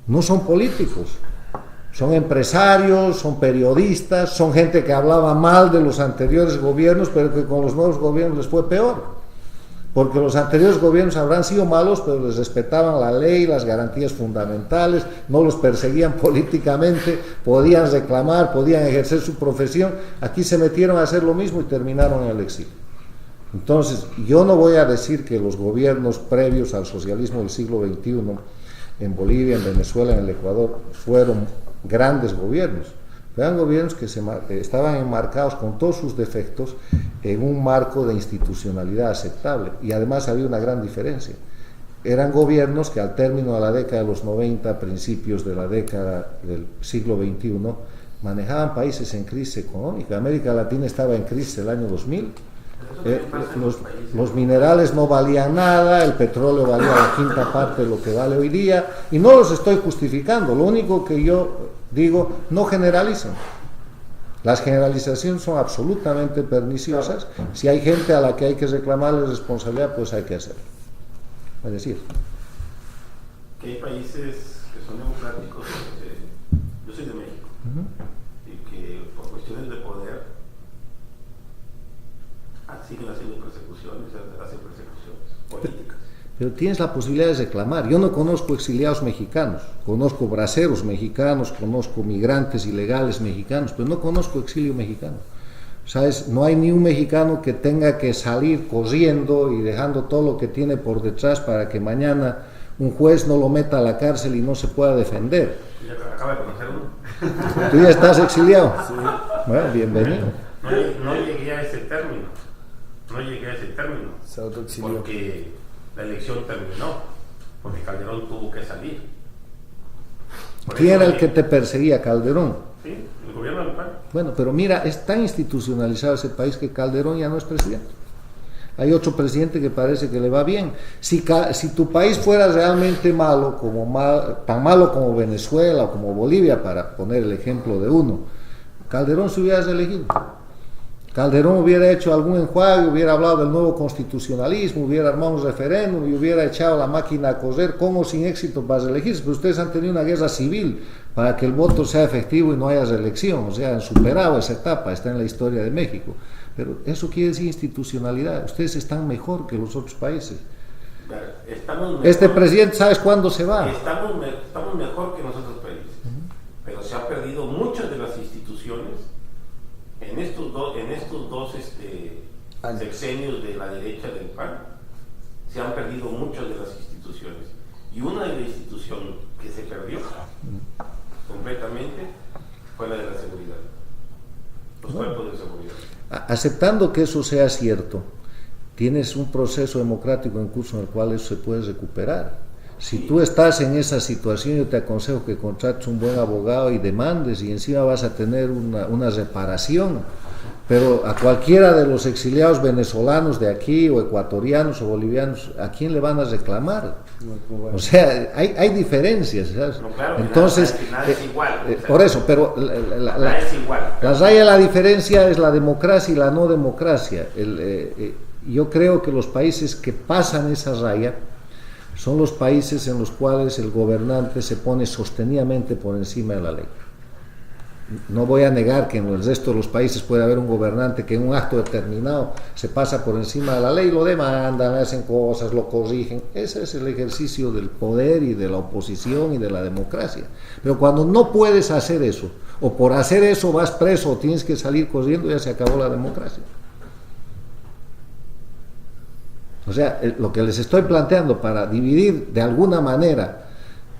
A: no son políticos, son empresarios, son periodistas, son gente que hablaba mal de los anteriores gobiernos, pero que con los nuevos gobiernos les fue peor. Porque los anteriores gobiernos habrán sido malos, pero les respetaban la ley, las garantías fundamentales, no los perseguían políticamente, podían reclamar, podían ejercer su profesión. Aquí se metieron a hacer lo mismo y terminaron en el exilio. Entonces, yo no voy a decir que los gobiernos previos al socialismo del siglo XXI, en Bolivia, en Venezuela, en el Ecuador, fueron grandes gobiernos. Eran gobiernos que estaban enmarcados con todos sus defectos en un marco de institucionalidad aceptable, y además había una gran diferencia. Eran gobiernos que al término de la década de los 90, principios de la década del siglo XXI, manejaban países en crisis económica. América Latina estaba en crisis el año 2000. Los minerales no valían nada, el petróleo valía la quinta parte de lo que vale hoy día, y no los estoy justificando. Lo único que yo digo, no generalicen. Las generalizaciones son absolutamente perniciosas. Si hay gente a la que hay que reclamarle responsabilidad, pues hay que hacerlo. Es decir,
E: que hay países que son democráticos, yo soy de México, y que por cuestiones de poder siguen haciendo persecuciones, hacen persecuciones políticas.
A: Pero tienes la posibilidad de reclamar. Yo no conozco exiliados mexicanos, conozco braceros mexicanos, conozco migrantes ilegales mexicanos, pero no conozco exilio mexicano. ¿Sabes? No hay ni un mexicano que tenga que salir corriendo y dejando todo lo que tiene por detrás para que mañana un juez no lo meta a la cárcel y no se pueda defender.
E: Ya acaba de conocer uno.
A: ¿Tú ya estás exiliado? Sí. Bueno, bienvenido.
E: No llegué a ese término.
C: Se autoexilió.
E: Porque la elección terminó, porque Calderón tuvo que salir.
A: ¿Quién era el que te perseguía? ¿Calderón?
E: Sí, el gobierno del PAN.
A: Bueno, pero mira, es tan institucionalizado ese país que Calderón ya no es presidente. Hay otro presidente que parece que le va bien. Si tu país fuera realmente malo, tan malo como Venezuela o como Bolivia, para poner el ejemplo de uno, Calderón se hubiera reelegido. Calderón hubiera hecho algún enjuague, hubiera hablado del nuevo constitucionalismo, hubiera armado un referéndum y hubiera echado la máquina a correr con o sin éxito para reelegirse. Pero ustedes han tenido una guerra civil para que el voto sea efectivo y no haya reelección. O sea, han superado esa etapa, está en la historia de México. Pero eso quiere decir institucionalidad. Ustedes están mejor que los otros países. Este presidente, ¿sabes cuándo se va?
E: Estamos mejor que los otros países. Pero se han perdido muchas de las instituciones en estos dos sexenios de la derecha del PAN. Se han perdido muchas de las instituciones, y una de las instituciones que se perdió completamente fue la de la seguridad, los cuerpos de seguridad.
A: Aceptando que eso sea cierto, tienes un proceso democrático en curso en el cual eso se puede recuperar. Si tú estás en esa situación, yo te aconsejo que contrates un buen abogado y demandes, y encima vas a tener una reparación. Pero a cualquiera de los exiliados venezolanos de aquí, o ecuatorianos o bolivianos, ¿a quién le van a reclamar? O sea, hay diferencias, ¿sabes?
E: No, claro,
A: entonces,
E: nada es igual.
A: Por eso, pero
E: nada es igual.
A: La raya de la diferencia es la democracia y la no democracia. Yo creo que los países que pasan esa raya son los países en los cuales el gobernante se pone sostenidamente por encima de la ley. No voy a negar que en el resto de los países puede haber un gobernante que en un acto determinado se pasa por encima de la ley, lo demandan, hacen cosas, lo corrigen. Ese es el ejercicio del poder y de la oposición y de la democracia. Pero cuando no puedes hacer eso, o por hacer eso vas preso o tienes que salir corriendo, ya se acabó la democracia. O sea, lo que les estoy planteando para dividir de alguna manera,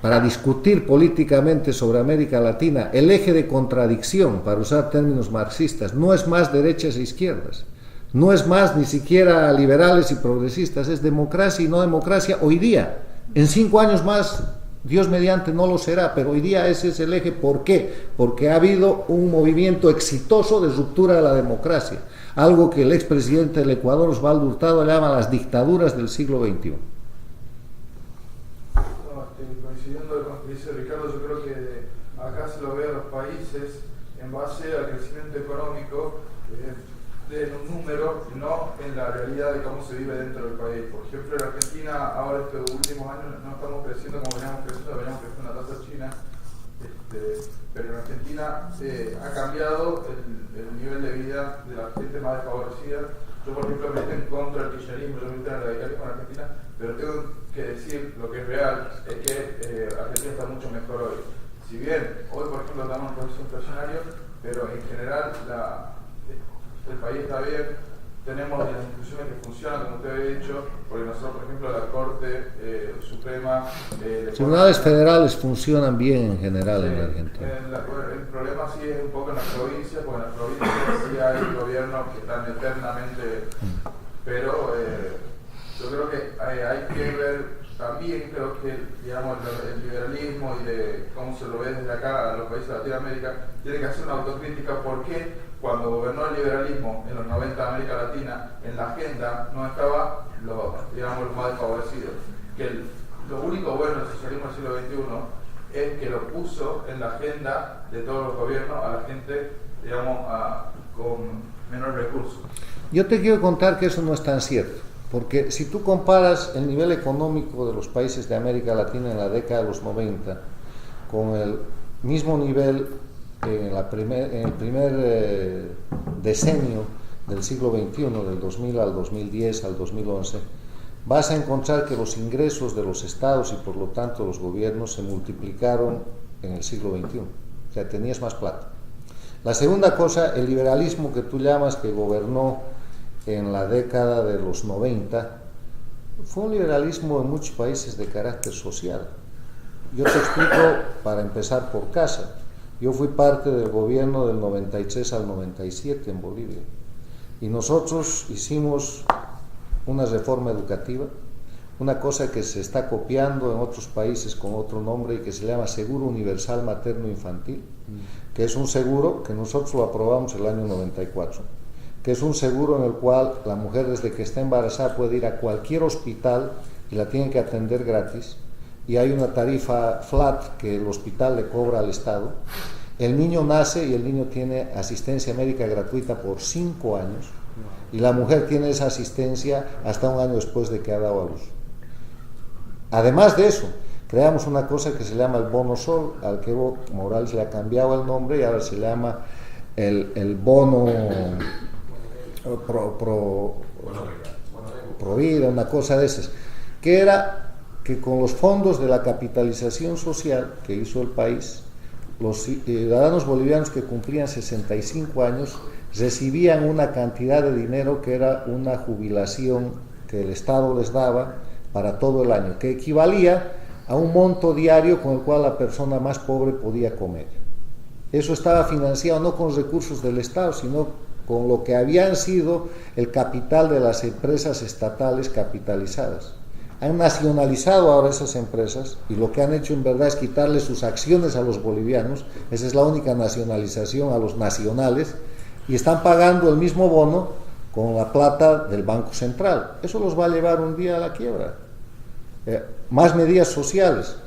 A: para discutir políticamente sobre América Latina, el eje de contradicción, para usar términos marxistas, no es más derechas e izquierdas, no es más ni siquiera liberales y progresistas, es democracia y no democracia hoy día. En 5 años más, Dios mediante, no lo será, pero hoy día ese es el eje. ¿Por qué? Porque ha habido un movimiento exitoso de ruptura de la democracia, algo que el expresidente del Ecuador, Osvaldo Hurtado, llama las dictaduras del siglo XXI.
F: Coincidiendo con lo que dice Ricardo, yo creo que acá se lo ve a los países en base al crecimiento económico, en un número, no en la realidad de cómo se vive dentro del país. Por ejemplo, en Argentina, ahora estos últimos años no estamos creciendo como veníamos creciendo en la tasa china, pero en Argentina ha cambiado el nivel de vida de la gente más desfavorecida. Yo, por ejemplo, me estoy en contra del kirchnerismo, yo me estoy en el radicalismo en Argentina, pero tengo que decir lo que es real, es que Argentina está mucho mejor hoy. Si bien hoy, por ejemplo, estamos en un proceso inflacionario, pero en general el país está bien, tenemos las instituciones que funcionan, como usted había dicho, porque nosotros, por ejemplo, la Corte Suprema...
A: Los tribunales federales funcionan bien en general en Argentina.
F: El problema sí es un poco en las provincias, porque en las provincias sí hay gobiernos que están eternamente... Pero yo creo que hay que ver también, creo que digamos, el liberalismo y de cómo se lo ve desde acá a los países de Latinoamérica, tiene que hacer una autocrítica. ¿Por qué? Cuando gobernó el liberalismo en los 90 de América Latina, en la agenda no estaba los más desfavorecidos. Que lo único bueno del socialismo del siglo XXI es que lo puso en la agenda de todos los gobiernos a la gente, con menor recursos.
A: Yo te quiero contar que eso no es tan cierto, porque si tú comparas el nivel económico de los países de América Latina en la década de los 90 con el mismo nivel en el primer decenio del siglo XXI, del 2000 al 2010, al 2011, vas a encontrar que los ingresos de los estados y por lo tanto los gobiernos se multiplicaron en el siglo XXI. O sea, tenías más plata. La segunda cosa, el liberalismo que tú llamas que gobernó en la década de los 90, fue un liberalismo en muchos países de carácter social. Yo te explico, para empezar por casa. Yo fui parte del gobierno del 93 al 97 en Bolivia y nosotros hicimos una reforma educativa, una cosa que se está copiando en otros países con otro nombre y que se llama Seguro Universal Materno Infantil, que es un seguro que nosotros lo aprobamos el año 94, que es un seguro en el cual la mujer desde que está embarazada puede ir a cualquier hospital y la tienen que atender gratis. Y hay una tarifa flat que el hospital le cobra al Estado. El niño nace y el niño tiene asistencia médica gratuita por 5 años y la mujer tiene esa asistencia hasta 1 año después de que ha dado a luz. Además de eso, creamos una cosa que se llama el Bono Sol, al que Evo Morales le ha cambiado el nombre y ahora se llama el Bono Pro Vida, una cosa de esas, que era que con los fondos de la capitalización social que hizo el país, los ciudadanos bolivianos que cumplían 65 años recibían una cantidad de dinero que era una jubilación que el Estado les daba para todo el año, que equivalía a un monto diario con el cual la persona más pobre podía comer. Eso estaba financiado no con recursos del Estado, sino con lo que habían sido el capital de las empresas estatales capitalizadas. Han nacionalizado ahora esas empresas y lo que han hecho en verdad es quitarle sus acciones a los bolivianos. Esa es la única nacionalización a los nacionales y están pagando el mismo bono con la plata del Banco Central. Eso los va a llevar un día a la quiebra. Más medidas sociales.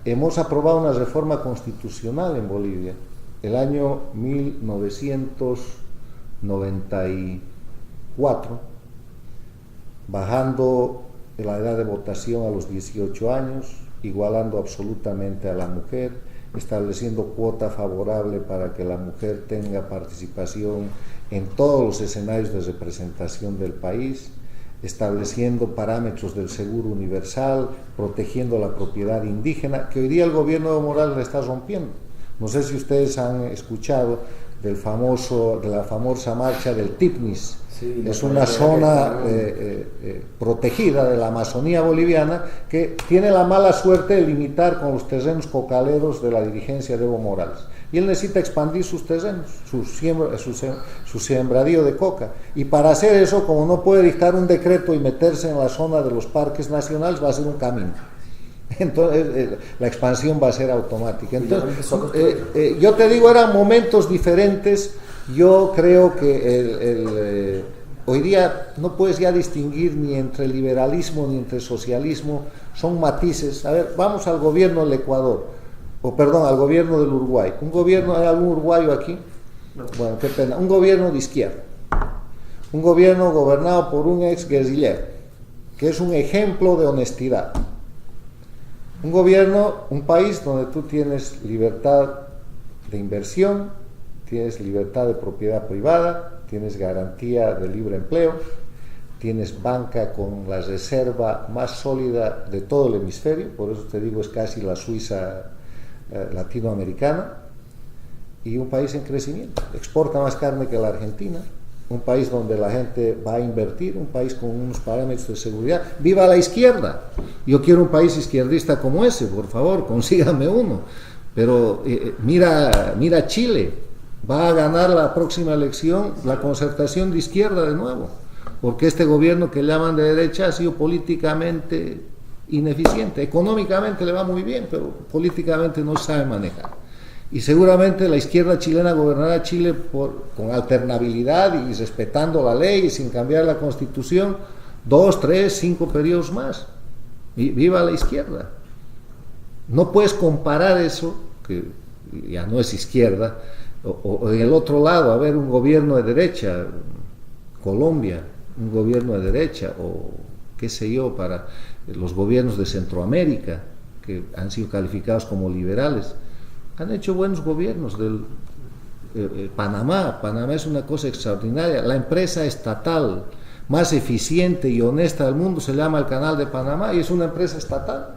A: Hemos aprobado una reforma constitucional en Bolivia el año 1994, bajando la edad de votación a los 18 años, igualando absolutamente a la mujer, estableciendo cuota favorable para que la mujer tenga participación en todos los escenarios de representación del país, estableciendo parámetros del seguro universal, protegiendo la propiedad indígena, que hoy día el gobierno de Morales la está rompiendo. No sé si ustedes han escuchado de la famosa marcha del Tipnis.
C: Sí,
A: es una zona protegida de la Amazonía boliviana que tiene la mala suerte de limitar con los terrenos cocaleros de la dirigencia de Evo Morales. Y él necesita expandir sus terrenos, su sembradío de coca. Y para hacer eso, como no puede dictar un decreto y meterse en la zona de los parques nacionales, va a ser un camino. Entonces la expansión va a ser automática. Entonces, yo te digo, eran momentos diferentes. Yo creo que hoy día no puedes ya distinguir ni entre liberalismo ni entre socialismo, son matices. A ver, vamos al gobierno del Ecuador, al gobierno del Uruguay. ¿Hay algún uruguayo aquí?
D: No.
A: Bueno, qué pena. Un gobierno de izquierda, un gobierno gobernado por un ex guerrillero, que es un ejemplo de honestidad. Un país donde tú tienes libertad de inversión, tienes libertad de propiedad privada, tienes garantía de libre empleo, tienes banca con la reserva más sólida de todo el hemisferio, por eso te digo, es casi la Suiza latinoamericana, y un país en crecimiento, exporta más carne que la Argentina, un país donde la gente va a invertir, un país con unos parámetros de seguridad. ¡Viva la izquierda! Yo quiero un país izquierdista como ese, por favor, consígame uno. Pero mira Chile, va a ganar la próxima elección la concertación de izquierda de nuevo, porque este gobierno que llaman de derecha ha sido políticamente ineficiente. Económicamente le va muy bien, pero políticamente no sabe manejar. Y seguramente la izquierda chilena gobernará Chile con alternabilidad y respetando la ley y sin cambiar la constitución 2, 3, 5 periodos más. Y viva la izquierda. No puedes comparar eso, que ya no es izquierda, o en el otro lado, a ver, un gobierno de derecha, Colombia, un gobierno de derecha, o qué sé yo, para los gobiernos de Centroamérica, que han sido calificados como liberales, han hecho buenos gobiernos. Panamá es una cosa extraordinaria. La empresa estatal más eficiente y honesta del mundo se llama el Canal de Panamá y es una empresa estatal.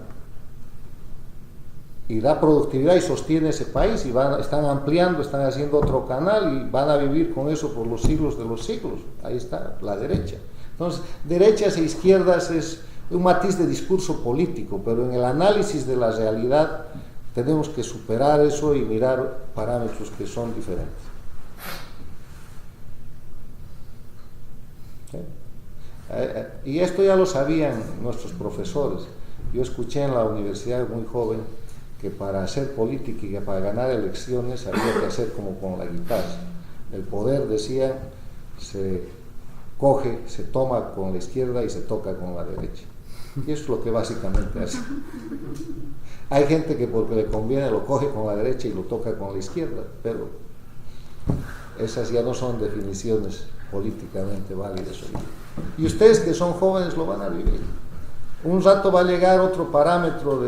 A: Y da productividad y sostiene ese país y están ampliando, están haciendo otro canal y van a vivir con eso por los siglos de los siglos. Ahí está la derecha. Entonces, derechas e izquierdas es un matiz de discurso político, pero en el análisis de la realidad tenemos que superar eso y mirar parámetros que son diferentes. ¿Sí? Y esto ya lo sabían nuestros profesores. Yo escuché en la universidad muy joven que para hacer política y que para ganar elecciones había que hacer como con la guitarra. El poder, decían, se coge, se toma con la izquierda y se toca con la derecha. Y eso es lo que básicamente hace. Hay gente que porque le conviene lo coge con la derecha y lo toca con la izquierda, pero esas ya no son definiciones políticamente válidas hoy día. Y ustedes que son jóvenes lo van a vivir. Un rato va a llegar otro parámetro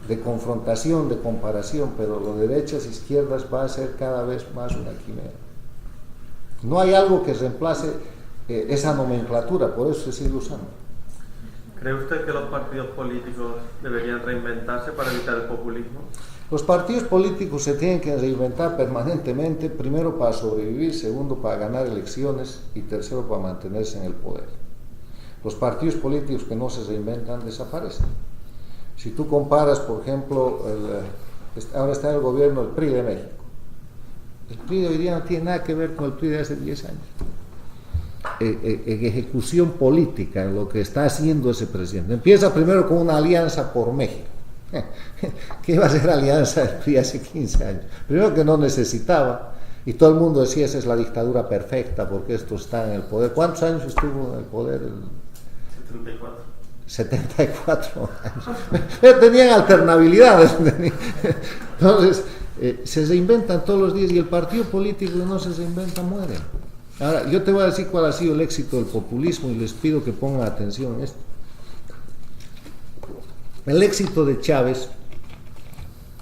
A: de confrontación, de comparación, pero lo de derechas e izquierdas va a ser cada vez más una quimera. No hay algo que reemplace esa nomenclatura, por eso se sigue usando.
G: ¿Cree usted que los partidos políticos deberían reinventarse para evitar el populismo?
A: Los partidos políticos se tienen que reinventar permanentemente, primero para sobrevivir, segundo para ganar elecciones y tercero para mantenerse en el poder. Los partidos políticos que no se reinventan desaparecen. Si tú comparas, por ejemplo, ahora está en el gobierno el PRI de México. El PRI de hoy día no tiene nada que ver con el PRI de hace 10 años. En ejecución política, en lo que está haciendo ese presidente. Empieza primero con una alianza por México. ¿Qué iba a ser alianza del PRI hace 15 años? Primero que no necesitaba, y todo el mundo decía esa es la dictadura perfecta porque esto está en el poder. ¿Cuántos años estuvo en el poder? 74 años. Tenían alternabilidades. Entonces, se reinventan todos los días y el partido político que no se reinventa muere. Ahora, yo te voy a decir cuál ha sido el éxito del populismo y les pido que pongan atención en esto. El éxito de Chávez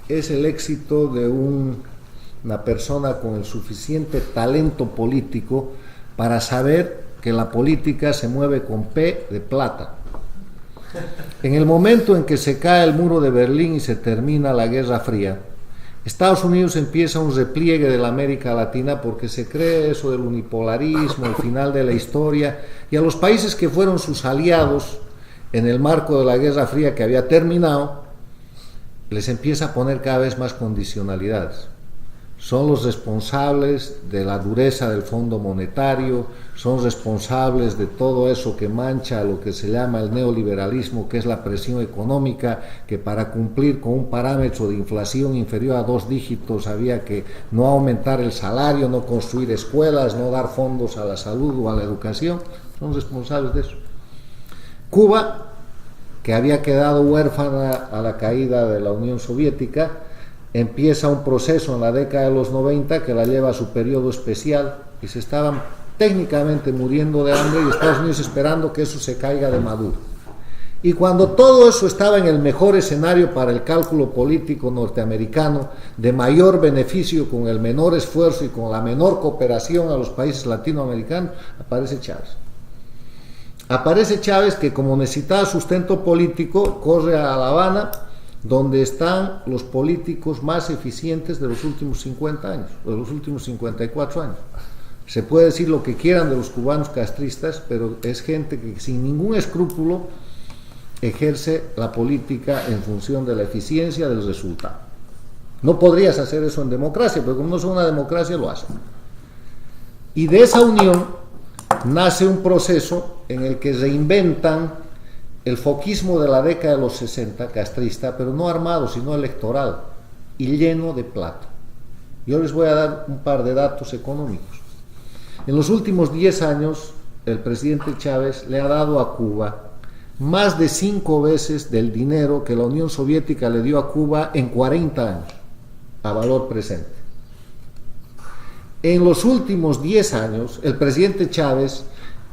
A: es el éxito de una persona con el suficiente talento político para saber que la política se mueve con P de plata. En el momento en que se cae el muro de Berlín y se termina la Guerra Fría, Estados Unidos empieza un repliegue de la América Latina porque se cree eso del unipolarismo, el final de la historia, y a los países que fueron sus aliados en el marco de la Guerra Fría que había terminado, les empieza a poner cada vez más condicionalidades. Son los responsables de la dureza del Fondo Monetario, son responsables de todo eso que mancha lo que se llama el neoliberalismo, que es la presión económica, que para cumplir con un parámetro de inflación inferior a 2 dígitos había que no aumentar el salario, no construir escuelas, no dar fondos a la salud o a la educación. Son responsables de eso. Cuba, que había quedado huérfana a la caída de la Unión Soviética, empieza un proceso en la década de los 90 que la lleva a su periodo especial, y se estaban técnicamente muriendo de hambre y Estados Unidos esperando que eso se caiga de Maduro. Y cuando todo eso estaba en el mejor escenario para el cálculo político norteamericano, de mayor beneficio, con el menor esfuerzo y con la menor cooperación a los países latinoamericanos, aparece Chávez. Aparece Chávez, que como necesitaba sustento político, corre a La Habana, donde están los políticos más eficientes de los últimos 50 años, de los últimos 54 años. Se puede decir lo que quieran de los cubanos castristas, pero es gente que sin ningún escrúpulo ejerce la política en función de la eficiencia del resultado. No podrías hacer eso en democracia, pero como no es una democracia, lo hacen. Y de esa unión nace un proceso en el que reinventan el foquismo de la década de los 60, castrista, pero no armado, sino electoral, y lleno de plata. Yo les voy a dar un par de datos económicos. En los últimos 10 años, el presidente Chávez le ha dado a Cuba más de 5 veces del dinero que la Unión Soviética le dio a Cuba en 40 años, a valor presente. En los últimos 10 años, el presidente Chávez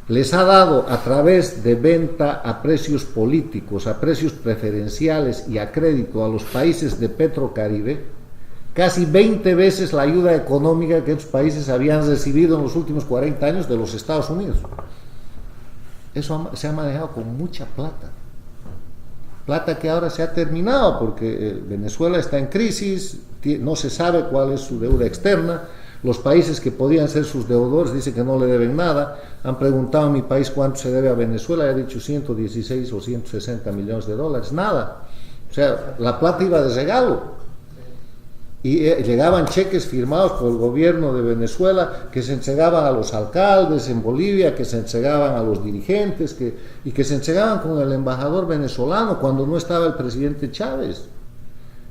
A: les ha dado, a través de venta a precios políticos, a precios preferenciales y a crédito a los países de Petrocaribe, casi 20 veces la ayuda económica que estos países habían recibido en los últimos 40 años de los Estados Unidos. Eso se ha manejado con mucha plata. Plata que ahora se ha terminado porque Venezuela está en crisis, no se sabe cuál es su deuda externa. Los países que podían ser sus deudores dicen que no le deben nada. Han preguntado a mi país cuánto se debe a Venezuela, y ha dicho 116 o 160 millones de dólares, nada. O sea, la plata iba de regalo. Y llegaban cheques firmados por el gobierno de Venezuela que se entregaban a los alcaldes en Bolivia, que se entregaban a los dirigentes, y que se entregaban con el embajador venezolano cuando no estaba el presidente Chávez.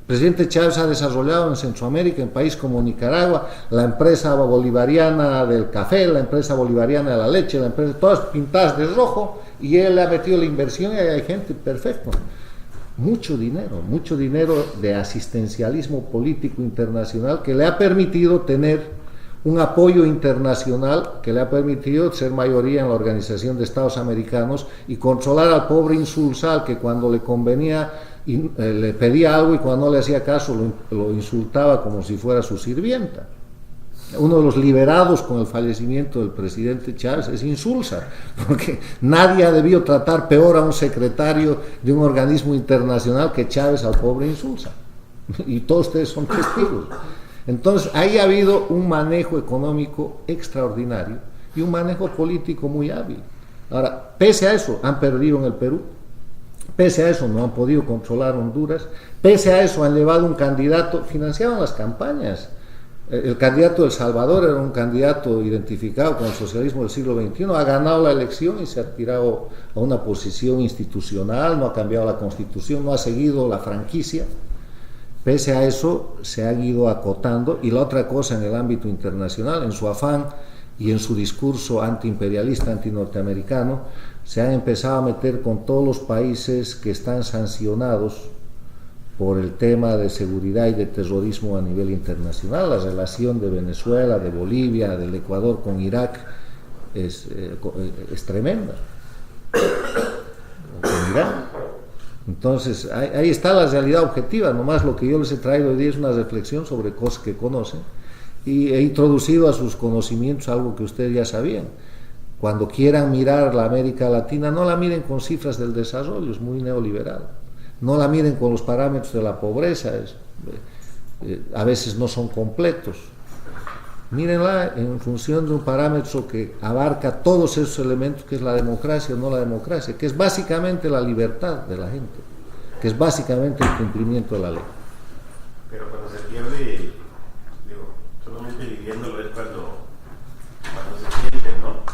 A: El presidente Chávez ha desarrollado en Centroamérica, en países como Nicaragua, la empresa bolivariana del café, la empresa bolivariana de la leche, la empresa, todas pintadas de rojo, y él le ha metido la inversión y ahí hay gente, perfecto. Mucho dinero de asistencialismo político internacional que le ha permitido tener un apoyo internacional, que le ha permitido ser mayoría en la Organización de Estados Americanos y controlar al pobre Insulza, al que cuando le convenía le pedía algo y cuando no le hacía caso lo insultaba como si fuera su sirvienta. Uno de los liberados con el fallecimiento del presidente Chávez es Insulza, porque nadie ha debido tratar peor a un secretario de un organismo internacional que Chávez al pobre Insulza, y todos ustedes son testigos. Entonces ahí ha habido un manejo económico extraordinario y un manejo político muy hábil. Ahora, pese a eso, han perdido en el Perú. Pese a eso no han podido controlar Honduras, pese a eso han llevado un candidato, financiaban las campañas. El candidato de El Salvador era un candidato identificado con el socialismo del siglo XXI, ha ganado la elección y se ha tirado a una posición institucional, no ha cambiado la constitución, no ha seguido la franquicia. Pese a eso se han ido acotando. Y la otra cosa, en el ámbito internacional, en su afán y en su discurso antiimperialista, antinorteamericano, se han empezado a meter con todos los países que están sancionados por el tema de seguridad y de terrorismo a nivel internacional. La relación de Venezuela, de Bolivia, del Ecuador con Irak es tremenda. Con Irán. Entonces, ahí está la realidad objetiva. Nomás lo que yo les he traído hoy día es una reflexión sobre cosas que conocen, y he introducido a sus conocimientos algo que ustedes ya sabían. Cuando quieran mirar la América Latina, no la miren con cifras del desarrollo, es muy neoliberal. No la miren con los parámetros de la pobreza. a veces no son completos. Mírenla en función de un parámetro que abarca todos esos elementos, que es la democracia o no la democracia, que es básicamente la libertad de la gente, que es básicamente el cumplimiento de la ley.
E: Pero cuando se pierde, digo, solamente viviéndolo es cuando se siente, ¿no?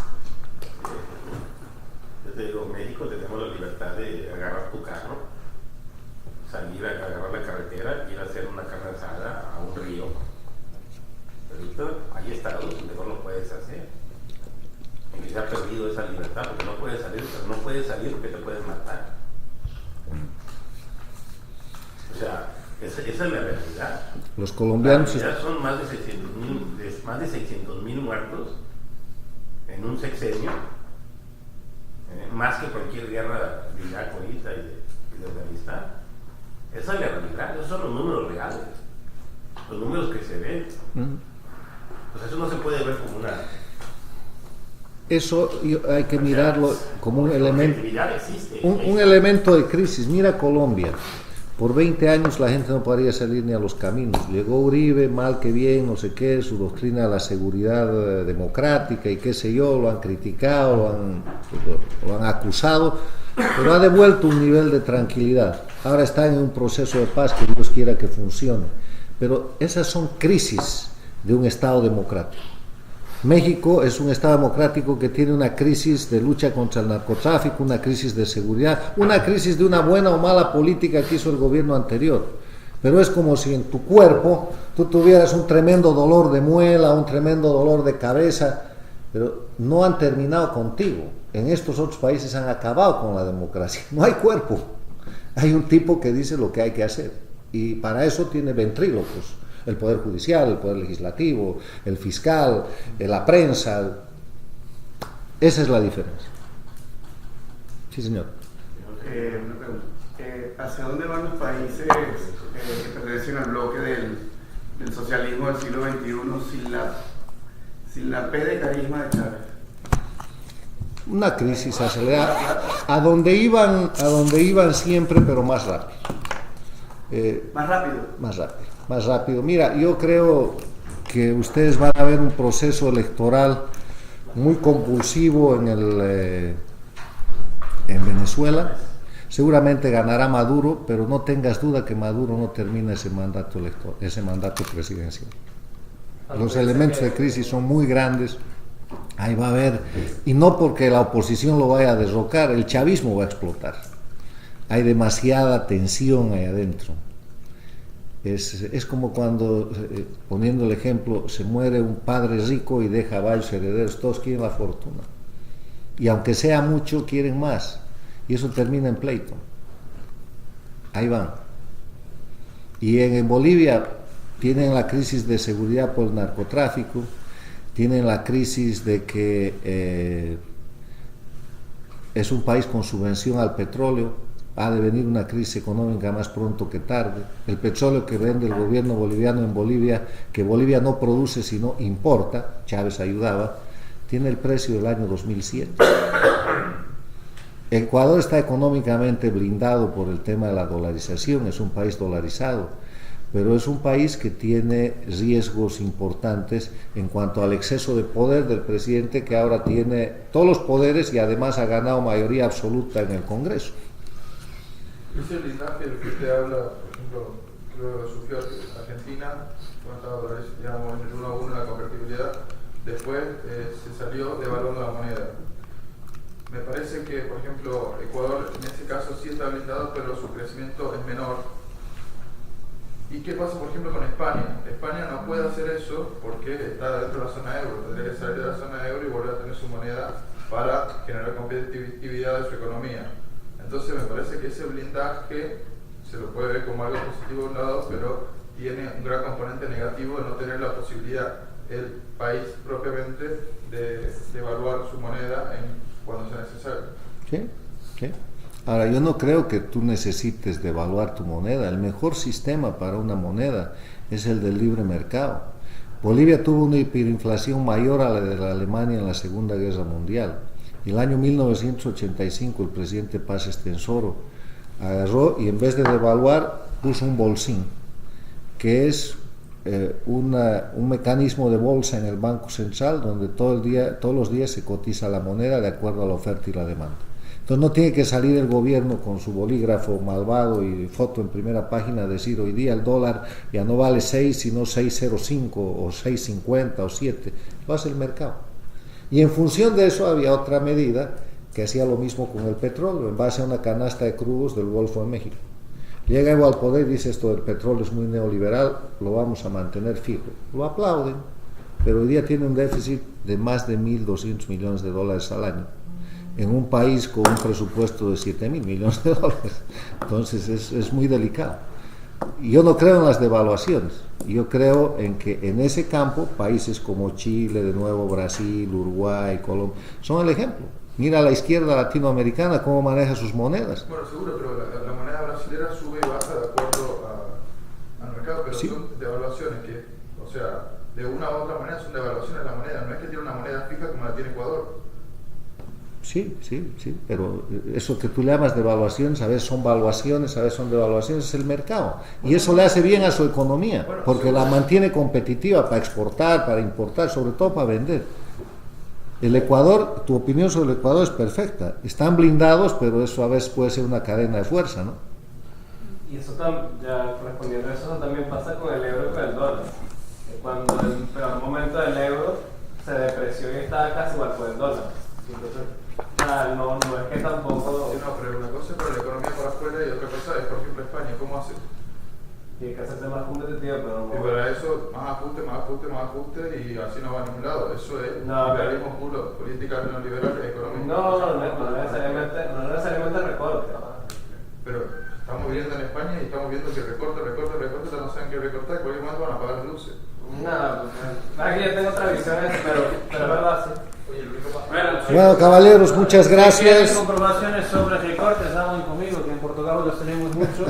E: Yo te digo, en México tenemos la libertad de agarrar tu carro, salir a agarrar la carretera, ir a hacer una carne asada a un río. Pero hay estados donde no lo puedes hacer. En que se ha perdido esa libertad, porque no puedes salir, pero no puedes salir porque te puedes matar. O sea, esa es la realidad.
A: Los colombianos...
E: La realidad son más de 600.000 muertos en un sexenio, más que cualquier guerra de Irak ahorita y de Afganistán. Esa es la realidad, esos son los números reales, los números que se ven. Pues eso no se puede ver como una...
A: Eso hay que mirarlo como un elemento,
E: existe,
A: un elemento de crisis. Mira Colombia, por 20 años la gente no podía salir ni a los caminos. Llegó Uribe, mal que bien, no sé qué, su doctrina de la seguridad democrática y qué sé yo, lo han criticado, lo han acusado, pero ha devuelto un nivel de tranquilidad. Ahora están en un proceso de paz que Dios quiera que funcione. Pero esas son crisis de un Estado democrático. México es un Estado democrático que tiene una crisis de lucha contra el narcotráfico, una crisis de seguridad, una crisis de una buena o mala política que hizo el gobierno anterior. Pero es como si en tu cuerpo tú tuvieras un tremendo dolor de muela, un tremendo dolor de cabeza, pero no han terminado contigo. En estos otros países han acabado con la democracia. No hay cuerpo. Hay un tipo que dice lo que hay que hacer. Y para eso tiene ventrílocos. El Poder Judicial, el Poder Legislativo, el Fiscal, la prensa. Esa es la diferencia. Sí, señor.
H: Una pregunta. ¿Hacia dónde van los países que pertenecen al bloque del socialismo del siglo XXI sin la P de carisma de Chávez?
A: Una crisis acelerada. A donde iban siempre, pero más rápido. Más rápido. Mira, yo creo que ustedes van a ver un proceso electoral muy compulsivo en Venezuela. Seguramente ganará Maduro, pero no tengas duda que Maduro no termina ese mandato presidencial. Los elementos de crisis son muy grandes. Ahí va a haber, y no porque la oposición lo vaya a derrocar, el chavismo va a explotar. Hay demasiada tensión ahí adentro. Es como cuando, poniendo el ejemplo, se muere un padre rico y deja varios herederos, todos quieren la fortuna. Y aunque sea mucho, quieren más. Y eso termina en pleito. Ahí van. Y en Bolivia tienen la crisis de seguridad por el narcotráfico, tienen la crisis de que es un país con subvención al petróleo. Ha de venir una crisis económica más pronto que tarde. El petróleo que vende el gobierno boliviano en Bolivia, que Bolivia no produce sino importa, Chávez ayudaba, tiene el precio del año 2007. Ecuador está económicamente blindado por el tema de la dolarización, es un país dolarizado, pero es un país que tiene riesgos importantes en cuanto al exceso de poder del presidente, que ahora tiene todos los poderes y además ha ganado mayoría absoluta en el Congreso.
F: Ese blindaje del que usted habla, por ejemplo, creo que surgió Argentina, cuando estaba, digamos, en el 1 a 1 en la convertibilidad, después se salió devaluando la moneda. Me parece que, por ejemplo, Ecuador en ese caso sí está blindado, pero su crecimiento es menor. ¿Y qué pasa, por ejemplo, con España? España no puede hacer eso porque está dentro de la zona euro, tendría que salir de la zona euro y volver a tener su moneda para generar competitividad de su economía. Entonces me parece que ese blindaje se lo puede ver como algo positivo de un lado, pero tiene un gran componente negativo de no tener la posibilidad el país propiamente de evaluar su moneda cuando sea necesario.
A: Sí. Ahora, yo no creo que tú necesites devaluar tu moneda. El mejor sistema para una moneda es el del libre mercado. Bolivia tuvo una hiperinflación mayor a la de la Alemania en la Segunda Guerra Mundial. En el año 1985 el presidente Paz Estenssoro agarró y en vez de devaluar puso un bolsín que es un mecanismo de bolsa en el Banco Central donde todos los días se cotiza la moneda de acuerdo a la oferta y la demanda. Entonces no tiene que salir el gobierno con su bolígrafo malvado y foto en primera página a decir hoy día el dólar ya no vale 6 sino 6.05 o 6.50 o 7, lo hace el mercado. Y en función de eso había otra medida que hacía lo mismo con el petróleo en base a una canasta de crudos del Golfo de México. Llega Evo al poder y dice esto del petróleo es muy neoliberal, lo vamos a mantener fijo. Lo aplauden, pero hoy día tiene un déficit de más de 1.200 millones de dólares al año, en un país con un presupuesto de 7.000 millones de dólares. Entonces es muy delicado. Y yo no creo en las devaluaciones, yo creo en que en ese campo países como Chile, de nuevo Brasil, Uruguay, Colombia, son el ejemplo. Mira a la izquierda latinoamericana cómo maneja sus monedas.
F: Bueno, seguro, pero la moneda brasilera sube y baja de acuerdo al mercado, pero
A: sí.
F: Son devaluaciones que, o sea, de una u otra manera son devaluaciones de la moneda, no es que tiene una moneda fija como la tiene Ecuador.
A: Sí, pero eso que tú le llamas devaluaciones, a veces son valuaciones, a veces son devaluaciones, es el mercado. Y eso le hace bien a su economía, porque la mantiene competitiva para exportar, para importar, sobre todo para vender. El Ecuador, tu opinión sobre el Ecuador es perfecta. Están blindados, pero eso a veces puede ser una cadena de fuerza, ¿no?
D: Y eso ya respondiendo a eso también pasa con el euro y con el dólar. Cuando en el peor momento del euro se depreció y estaba casi igual con el dólar. Entonces, no es que tampoco...
F: Sí, no, pero una cosa es para la economía para afuera y otra cosa es, por ejemplo, España. ¿Cómo hace?
D: Tiene que hacerse más competitivo, pero no...
F: Y para eso, más ajuste y así no va a ningún lado. Eso es liberalismo puro, políticas neoliberales económicas.
D: No necesariamente recorte.
F: Pero estamos viviendo en España y estamos viendo que recorta, ya no saben qué recortar, en cualquier momento van a apagar las luces.
D: Aquí yo tengo otra visión, pero es verdad, sí.
A: Bueno, caballeros, muchas gracias.
I: Comprobaciones sobre recortes, hablan conmigo, que en Portugal los tenemos mucho.